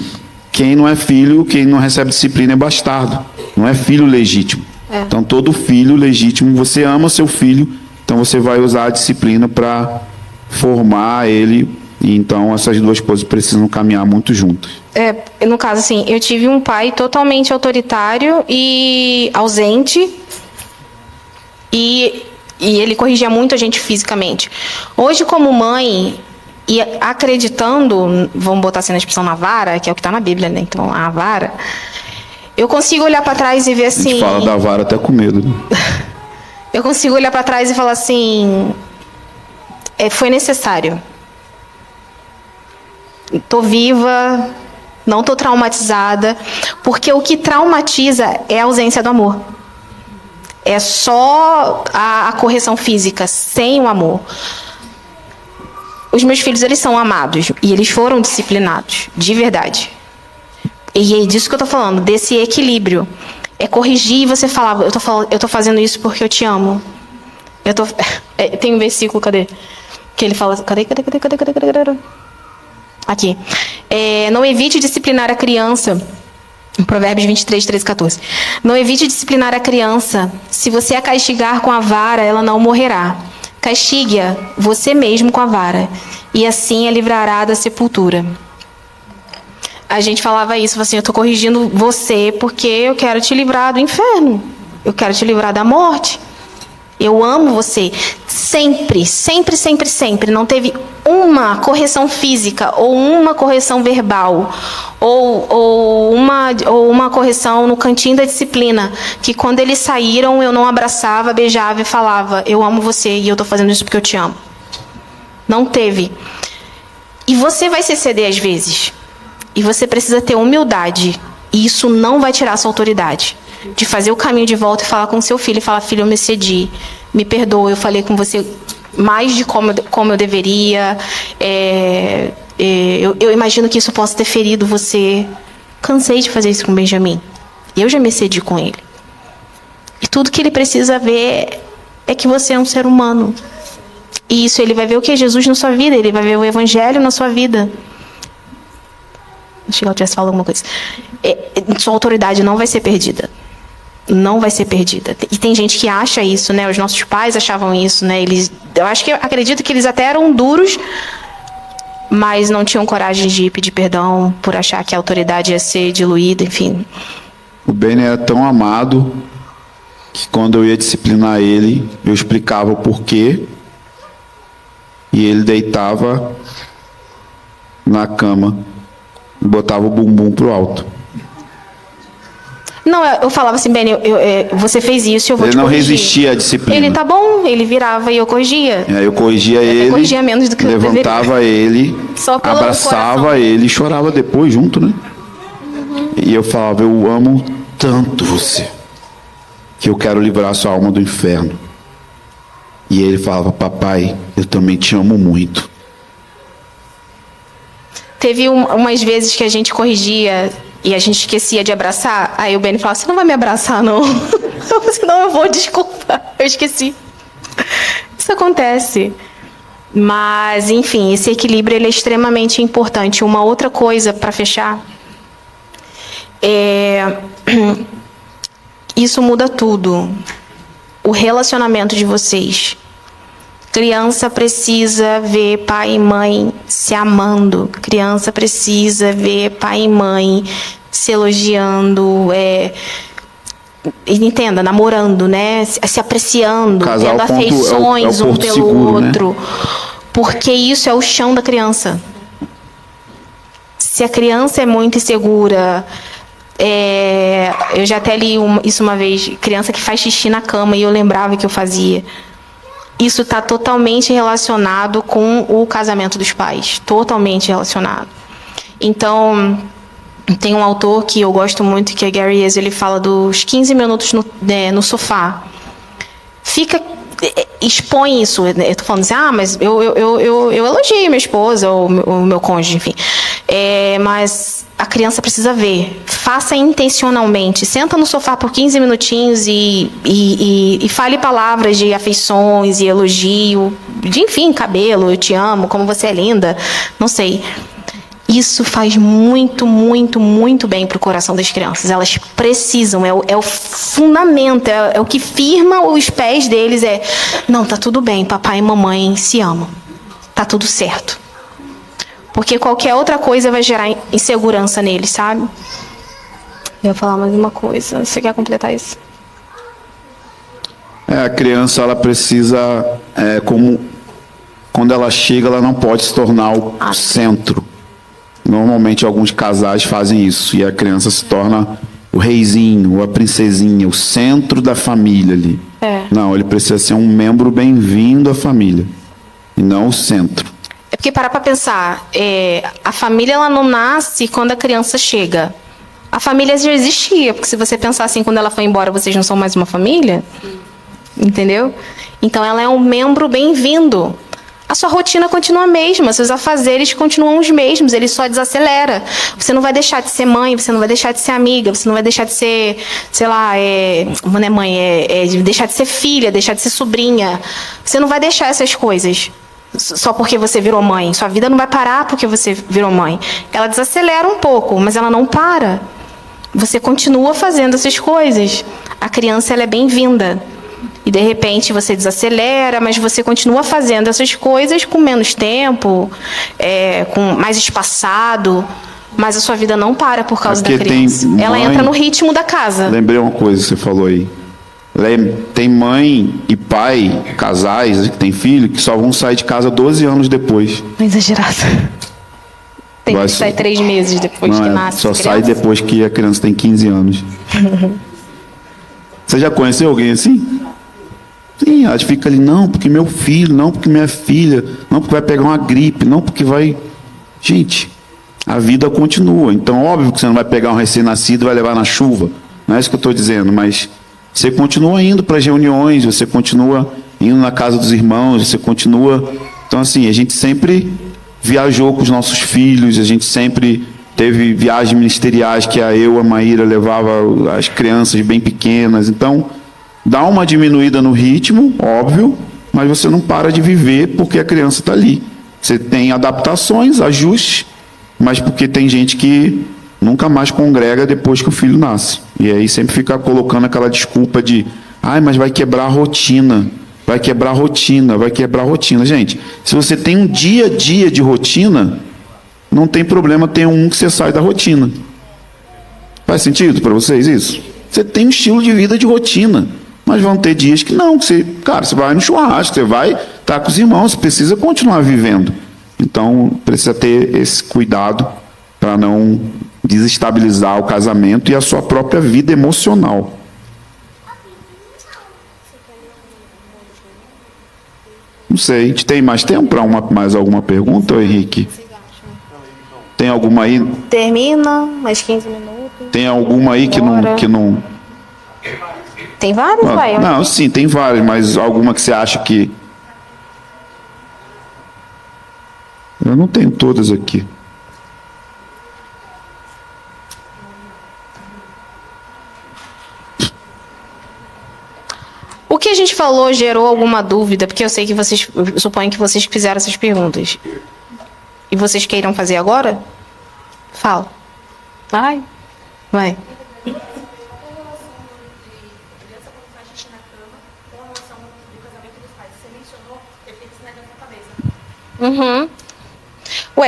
Quem não é filho, quem não recebe disciplina é bastardo. Não é filho legítimo. Então, todo filho legítimo, você ama seu filho, então você vai usar a disciplina para formar ele. E então essas duas coisas precisam caminhar muito juntas. No caso, assim, eu tive um pai totalmente autoritário e ausente, e ele corrigia muito a gente fisicamente. Hoje, como mãe, e acreditando, vamos botar assim na expressão na vara, que é o que está na Bíblia, né? Então, a vara, eu consigo olhar para trás e ver assim... A gente fala da vara até com medo, né? Eu consigo olhar para trás e falar assim... foi necessário. Estou viva, Não estou traumatizada, porque o que traumatiza é a ausência do amor. É só a correção física, sem o amor. Os meus filhos, eles são amados e eles foram disciplinados, de verdade. E é disso que eu estou falando, desse equilíbrio. É corrigir e você falar, eu tô fazendo isso porque eu te amo. Tem um versículo, cadê? Que ele fala, cadê? Aqui. Não evite disciplinar a criança. Provérbios 23, 13, 14. Não evite disciplinar a criança. Se você a castigar com a vara, ela não morrerá. Castigue-a você mesmo com a vara, e assim a livrará da sepultura. A gente falava isso, assim, eu estou corrigindo você porque eu quero te livrar do inferno. Eu quero te livrar da morte. Eu amo você. Sempre, sempre, sempre, sempre. Não teve uma correção física, ou uma correção verbal, ou uma correção no cantinho da disciplina, que quando eles saíram eu não abraçava, beijava e falava, eu amo você e eu estou fazendo isso porque eu te amo. Não teve. E você vai se exceder às vezes. E você precisa ter humildade. E isso não vai tirar a sua autoridade. De fazer o caminho de volta e falar com seu filho e falar, filho, eu me excedi, me perdoa, eu falei com você mais de como eu deveria, eu imagino que isso possa ter ferido você. Cansei de fazer isso com o Benjamin, eu já me excedi com ele, e tudo que ele precisa ver é que você é um ser humano, e isso ele vai ver o que é Jesus na sua vida, ele vai ver o Evangelho na sua vida. Acho que eu tivesse falado alguma coisa. Sua autoridade não vai ser perdida. Não vai ser perdida. E tem gente que acha isso, né? Os nossos pais achavam isso, né? Acredito que eles até eram duros, mas não tinham coragem de pedir perdão por achar que a autoridade ia ser diluída, enfim. O Benny era tão amado que quando eu ia disciplinar ele, eu explicava o porquê, e ele deitava na cama e botava o bumbum pro alto. Não, eu falava assim, Benny, você fez isso, eu vou te corrigir. Ele não resistia à disciplina. Ele, tá bom, ele virava e eu corrigia. Eu corrigia ele, corrigia menos do que levantava ele, abraçava ele e chorava depois junto, né? Uhum. E eu falava, eu amo tanto você, que eu quero livrar sua alma do inferno. E ele falava, papai, eu também te amo muito. Teve umas vezes que a gente corrigia e a gente esquecia de abraçar. Aí o Benny falava, você não vai me abraçar, não? Eu falei, não, eu vou, desculpa, eu esqueci. Isso acontece. Mas, enfim, esse equilíbrio ele é extremamente importante. Uma outra coisa, para fechar, isso muda tudo. O relacionamento de vocês. Criança precisa ver pai e mãe se amando. Criança precisa ver pai e mãe se elogiando, entenda, namorando, né? Se apreciando, tendo afeições um pelo outro. Né? Porque isso é o chão da criança. Se a criança é muito insegura, eu já até li isso uma vez, criança que faz xixi na cama, e eu lembrava que eu fazia. Isso está totalmente relacionado com o casamento dos pais. Totalmente relacionado. Então, tem um autor que eu gosto muito, que é Gary Hayes, ele fala dos 15 minutos no sofá. Expõe isso. Eu estou falando assim, mas eu elogio minha esposa, ou o meu cônjuge, enfim. Mas a criança precisa ver. Faça intencionalmente. Senta no sofá por 15 minutinhos e fale palavras de afeições e elogio. Enfim, cabelo, eu te amo, como você é linda. Não sei. Isso faz muito, muito, muito bem para o coração das crianças. Elas precisam, é o fundamento, é o que firma os pés deles. Não, tá tudo bem, papai e mamãe se amam. Tá tudo certo. Porque qualquer outra coisa vai gerar insegurança neles, sabe? Eu ia falar mais uma coisa. Você quer completar isso? A criança, ela precisa, quando ela chega, ela não pode se tornar o centro. Normalmente, alguns casais fazem isso. E a criança se torna o reizinho, ou a princesinha, o centro da família ali. Não, ele precisa ser um membro bem-vindo à família. E não o centro. É porque parar para pensar, a família ela não nasce quando a criança chega. A família já existia, porque se você pensar assim, quando ela foi embora, vocês não são mais uma família? Entendeu? Então ela é um membro bem-vindo. A sua rotina continua a mesma, seus afazeres continuam os mesmos, ele só desacelera. Você não vai deixar de ser mãe, você não vai deixar de ser amiga, você não vai deixar de ser, sei lá, não é mãe, deixar de ser filha, deixar de ser sobrinha. Você não vai deixar essas coisas só porque você virou mãe. Sua vida não vai parar porque você virou mãe. Ela desacelera um pouco, mas ela não para. Você continua fazendo essas coisas. A criança ela é bem-vinda. E, de repente, você desacelera, mas você continua fazendo essas coisas com menos tempo, com mais espaçado, mas a sua vida não para por causa da criança. Ela entra no ritmo da casa. Lembrei uma coisa que você falou aí. Tem mãe e pai, casais que têm filho, que só vão sair de casa 12 anos depois. Exagerado. Tem que sair 3 meses depois que nasce. Só sai depois que a criança tem 15 anos. Você já conheceu alguém assim? Sim, ela fica ali, não, porque meu filho, não, porque minha filha, não, porque vai pegar uma gripe, não, porque vai... Gente, a vida continua. Então, óbvio que você não vai pegar um recém-nascido e vai levar na chuva. Não é isso que eu estou dizendo, mas você continua indo para as reuniões, você continua indo na casa dos irmãos, você continua... Então, assim, a gente sempre viajou com os nossos filhos, a gente sempre teve viagens ministeriais que a Maíra levava as crianças bem pequenas. Então... Dá uma diminuída no ritmo, óbvio, mas você não para de viver porque a criança está ali. Você tem adaptações, ajustes, mas porque tem gente que nunca mais congrega depois que o filho nasce. E aí sempre fica colocando aquela desculpa de mas vai quebrar a rotina, vai quebrar a rotina, vai quebrar a rotina. Gente, se você tem um dia a dia de rotina, não tem problema ter um que você sai da rotina. Faz sentido para vocês isso? Você tem um estilo de vida de rotina. Mas vão ter dias que não, você vai no churrasco, você vai estar com os irmãos, você precisa continuar vivendo. Então, precisa ter esse cuidado para não desestabilizar o casamento e a sua própria vida emocional. Não sei, a gente tem mais tempo para mais alguma pergunta, Henrique? Tem alguma aí? Termina, mais 15 minutos. Tem alguma aí que não... Tem vários, vai? Não, sim, tem várias, mas alguma que você acha que... Eu não tenho todas aqui. O que a gente falou gerou alguma dúvida? Porque eu sei que vocês... Eu suponho que vocês fizeram essas perguntas. E vocês queiram fazer agora? Fala. Vai.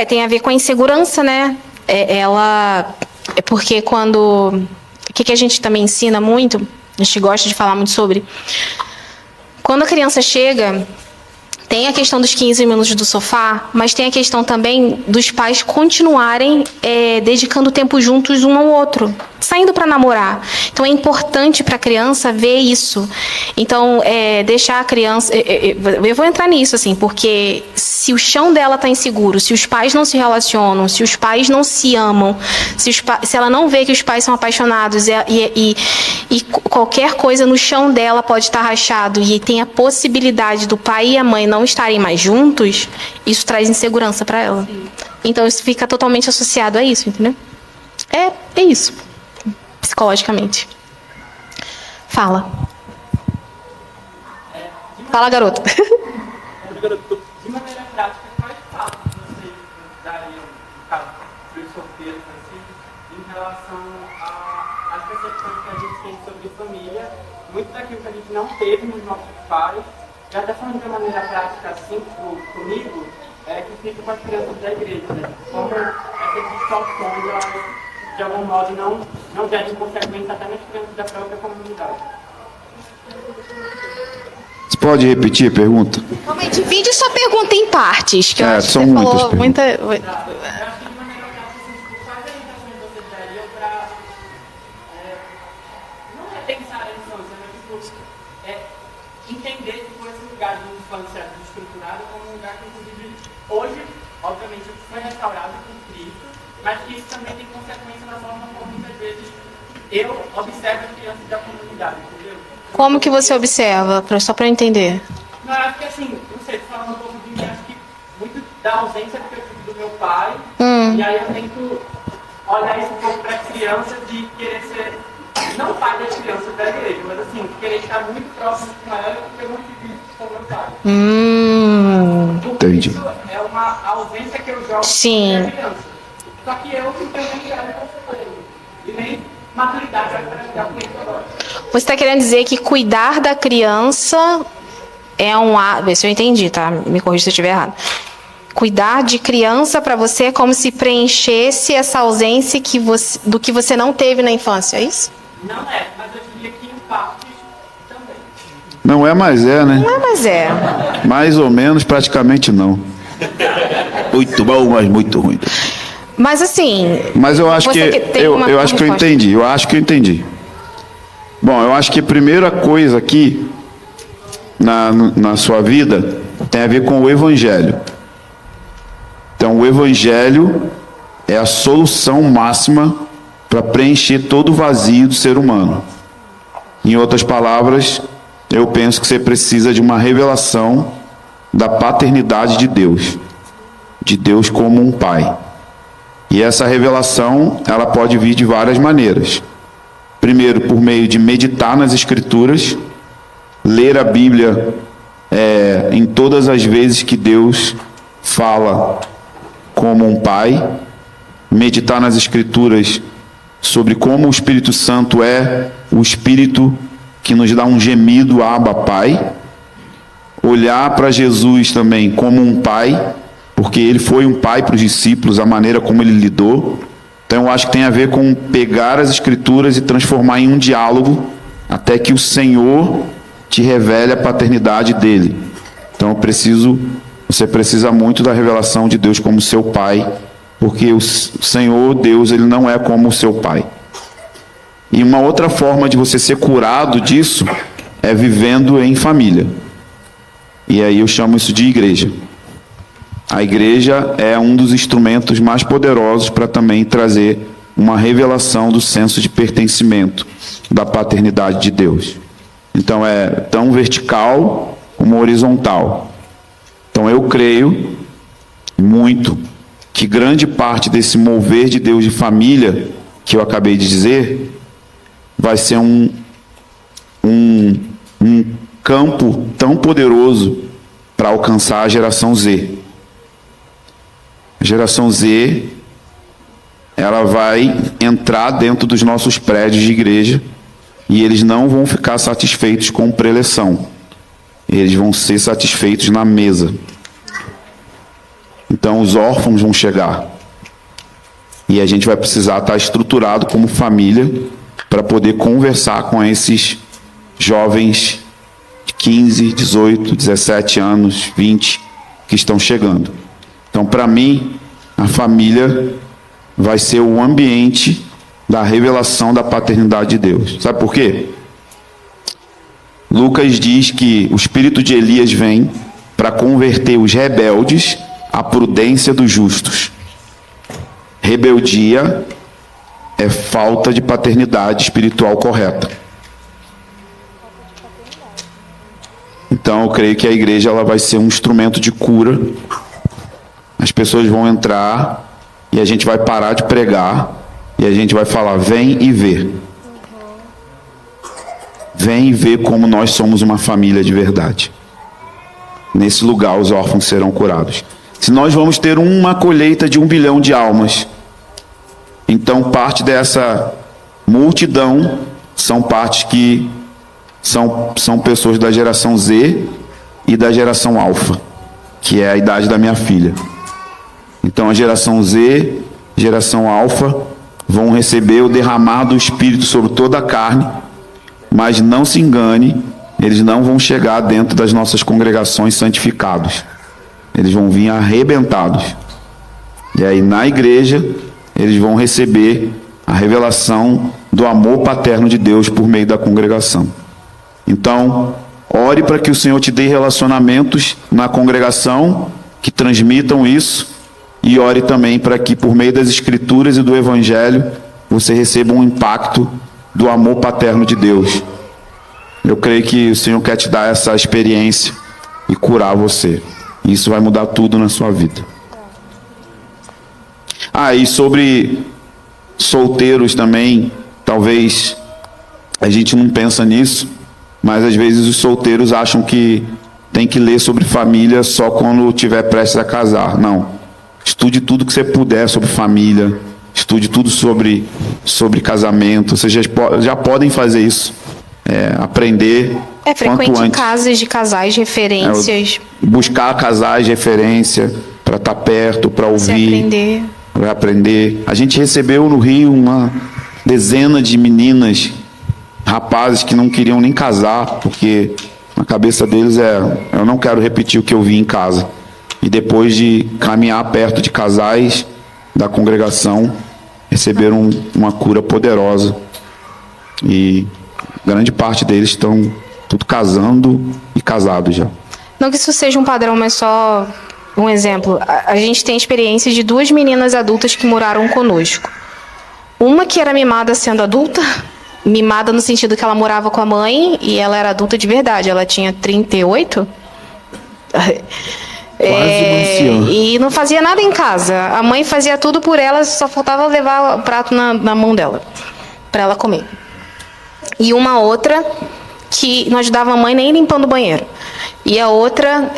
Tem a ver com a insegurança, né? É porque quando... O que a gente também ensina muito, a gente gosta de falar muito sobre... Quando a criança chega, tem a questão dos 15 minutos do sofá, mas tem a questão também dos pais continuarem dedicando tempo juntos um ao outro, saindo para namorar. Então, é importante para a criança ver isso. Então, deixar a criança... Eu vou entrar nisso, assim, porque se o chão dela está inseguro, se os pais não se relacionam, se os pais não se amam, se ela não vê que os pais são apaixonados e qualquer coisa no chão dela pode estar rachado e tem a possibilidade do pai e a mãe não estarem mais juntos, isso traz insegurança para ela. Então, isso fica totalmente associado a isso, entendeu? É isso. Psicologicamente. Fala, garoto. De maneira prática, quais passos vocês dariam, no caso, para os solteiros, assim, em relação às percepções que a gente tem sobre família, muito daquilo que a gente não teve nos nossos pais, já até falando de uma maneira prática, assim, comigo, que fica com as crianças da igreja, né? Como essas distorções, elas, de algum modo, não gerem consequência até nas crianças da própria comunidade. Você pode repetir a pergunta? Divide sua pergunta em partes, que eu acho que são você muitas falou perguntas. muita... Entender que esse lugar de infância estruturada como um lugar que, inclusive, hoje obviamente, foi restaurado por Cristo, mas que isso também tem consequência na forma como muitas vezes eu observo as crianças da comunidade, entendeu? Como que você observa? Só para eu entender. Não, acho que assim, não sei, falando um pouco de mim, acho que muito da ausência que eu tive do meu pai, e aí eu tento olhar isso um pouco para as crianças de querer ser, não pai das crianças da igreja, mas assim, querer estar muito próximo com ela porque eu não tive isso com meu pai. Entendi. Isso é uma ausência que eu jogo Sim. para a criança. Só que eu não tenho nem idade para ser ele. E nem maturidade para lidar com isso agora. Você está querendo dizer que cuidar da criança é um ato... Vê se eu entendi, tá? Me corrija se eu estiver errado. Cuidar de criança para você é como se preenchesse essa ausência do que você não teve na infância, é isso? Não é, mas eu diria que em parte também. Não é, mas é, né? Não é, mas é. Mais ou menos, praticamente não. Muito bom, mas muito ruim. Mas assim... Mas eu acho você que tem uma eu acho que eu resposta. entendi. Eu acho que eu entendi. Bom, eu acho que a primeira coisa aqui na sua vida tem a ver com o Evangelho. Então, o Evangelho é a solução máxima para preencher todo o vazio do ser humano. Em outras palavras, eu penso que você precisa de uma revelação da paternidade de Deus como um pai. E essa revelação, ela pode vir de várias maneiras. Primeiro, por meio de meditar nas Escrituras, ler a Bíblia em todas as vezes que Deus fala como um pai, meditar nas Escrituras sobre como o Espírito Santo é o Espírito que nos dá um gemido, Abba, Pai. Olhar para Jesus também como um pai, porque ele foi um pai para os discípulos, a maneira como ele lidou. Então eu acho que tem a ver com pegar as Escrituras e transformar em um diálogo, até que o Senhor te revele a paternidade dele. Então você precisa muito da revelação de Deus como seu pai, porque o Senhor, Deus, ele não é como o seu pai. E uma outra forma de você ser curado disso é vivendo em família. E aí eu chamo isso de igreja. A igreja é um dos instrumentos mais poderosos para também trazer uma revelação do senso de pertencimento, da paternidade de Deus. Então é tão vertical como horizontal. Então eu creio muito que grande parte desse mover de Deus de família, que eu acabei de dizer, vai ser um campo tão poderoso para alcançar a geração Z. A geração Z, ela vai entrar dentro dos nossos prédios de igreja e eles não vão ficar satisfeitos com preleção. Eles vão ser satisfeitos na mesa. Então os órfãos vão chegar. E a gente vai precisar estar estruturado como família para poder conversar com esses jovens de 15, 18, 17 anos, 20, que estão chegando. Então, para mim, a família vai ser o ambiente da revelação da paternidade de Deus. Sabe por quê? Lucas diz que o espírito de Elias vem para converter os rebeldes à prudência dos justos. Rebeldia é falta de paternidade espiritual correta. Então eu creio que a igreja ela vai ser um instrumento de cura. As pessoas vão entrar e a gente vai parar de pregar e a gente vai falar: vem e vê. Vem e vê como nós somos uma família de verdade. Nesse lugar os órfãos serão curados. Se nós vamos ter uma colheita de 1 bilhão de almas, então parte dessa multidão são partes que são pessoas da geração Z e da geração Alfa, que é a idade da minha filha. Então a geração Z, geração Alfa, vão receber o derramar do Espírito sobre toda a carne, mas não se engane, eles não vão chegar dentro das nossas congregações santificados. Eles vão vir arrebentados. E aí na igreja, eles vão receber a revelação do amor paterno de Deus por meio da congregação. Então, ore para que o Senhor te dê relacionamentos na congregação que transmitam isso E ore também para que, por meio das Escrituras e do Evangelho, você receba um impacto do amor paterno de Deus. Eu creio que o Senhor quer te dar essa experiência e curar você. Isso vai mudar tudo na sua vida. E sobre solteiros também, talvez a gente não pensa nisso, mas às vezes os solteiros acham que tem que ler sobre família só quando estiver prestes a casar. Não. Estude tudo que você puder sobre família, estude tudo sobre casamento. Vocês já podem fazer isso. Aprender frequente em casas de casais, referências. Buscar casais de referência para estar perto, para ouvir. Vai aprender. A gente recebeu no Rio uma dezena de meninas, rapazes que não queriam nem casar, porque na cabeça deles eu não quero repetir o que eu vi em casa. E depois de caminhar perto de casais da congregação, receberam uma cura poderosa. E grande parte deles estão tudo casando e casados já. Não que isso seja um padrão, mas só um exemplo. A gente tem experiências de 2 meninas adultas que moraram conosco. Uma que era mimada sendo adulta, mimada no sentido que ela morava com a mãe e ela era adulta de verdade. Ela tinha 38. E não fazia nada em casa. A mãe fazia tudo por ela, só faltava levar o prato na mão dela para ela comer. E uma outra que não ajudava a mãe nem limpando o banheiro. E a outra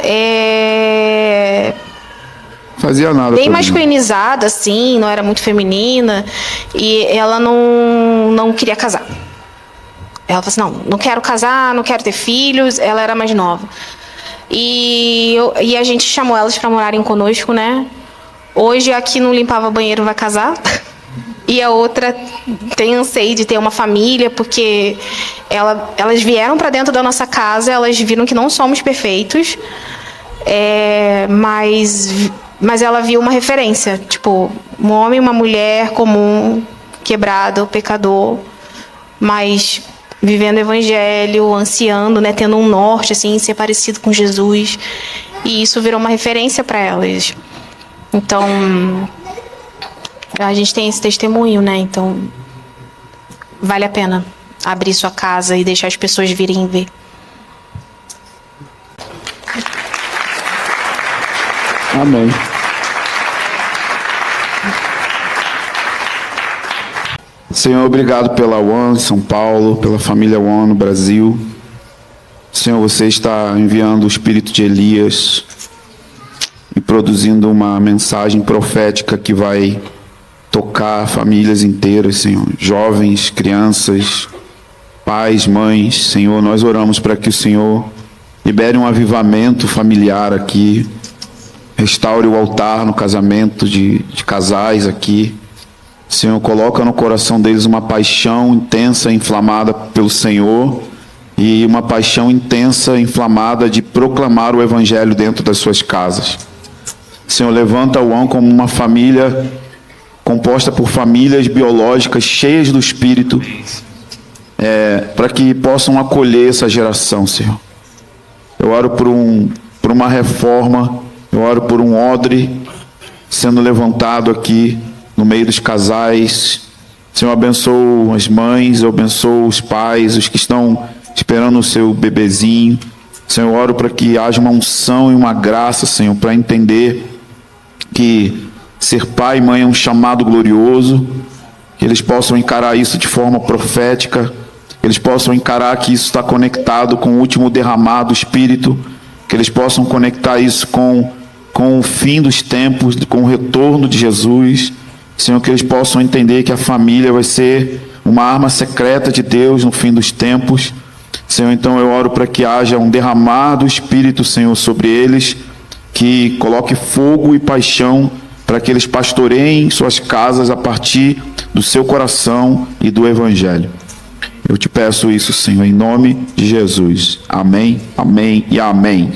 fazia nada. Bem masculinizada, assim, não era muito feminina. E ela não queria casar. Ela falou assim, não quero casar, não quero ter filhos. Ela era mais nova. E a gente chamou elas para morarem conosco, né? Hoje a que não limpava banheiro vai casar. E a outra tem anseio de ter uma família, porque elas vieram para dentro da nossa casa, elas viram que não somos perfeitos, mas ela viu uma referência, tipo, um homem e uma mulher comum, quebrado, pecador, mas vivendo o evangelho, ansiando, né, tendo um norte, assim, ser parecido com Jesus. E isso virou uma referência para elas. Então, a gente tem esse testemunho, né? Então, vale a pena abrir sua casa e deixar as pessoas virem ver. Amém. Senhor, obrigado pela One São Paulo, pela família One no Brasil. Senhor, você está enviando o espírito de Elias e produzindo uma mensagem profética que vai tocar famílias inteiras, Senhor. Jovens, crianças, pais, mães. Senhor, nós oramos para que o Senhor libere um avivamento familiar aqui. Restaure o altar no casamento de casais aqui. Senhor, coloca no coração deles uma paixão intensa, inflamada pelo Senhor, e uma paixão intensa, inflamada de proclamar o Evangelho dentro das suas casas. Senhor, levanta o One como uma família composta por famílias biológicas cheias do Espírito, para que possam acolher essa geração, Senhor. Eu oro por uma reforma, eu oro por um odre sendo levantado aqui no meio dos casais. Senhor, abençoa as mães, eu abençoo os pais, os que estão esperando o seu bebezinho. Senhor, eu oro para que haja uma unção e uma graça, Senhor, para entender que ser pai e mãe é um chamado glorioso, que eles possam encarar isso de forma profética, que eles possam encarar que isso está conectado com o último derramado do Espírito, que eles possam conectar isso com o fim dos tempos, com o retorno de Jesus. Senhor, que eles possam entender que a família vai ser uma arma secreta de Deus no fim dos tempos. Senhor, então eu oro para que haja um derramar do Espírito, Senhor, sobre eles, que coloque fogo e paixão para que eles pastoreiem suas casas a partir do seu coração e do Evangelho. Eu te peço isso, Senhor, em nome de Jesus. Amém, amém e amém.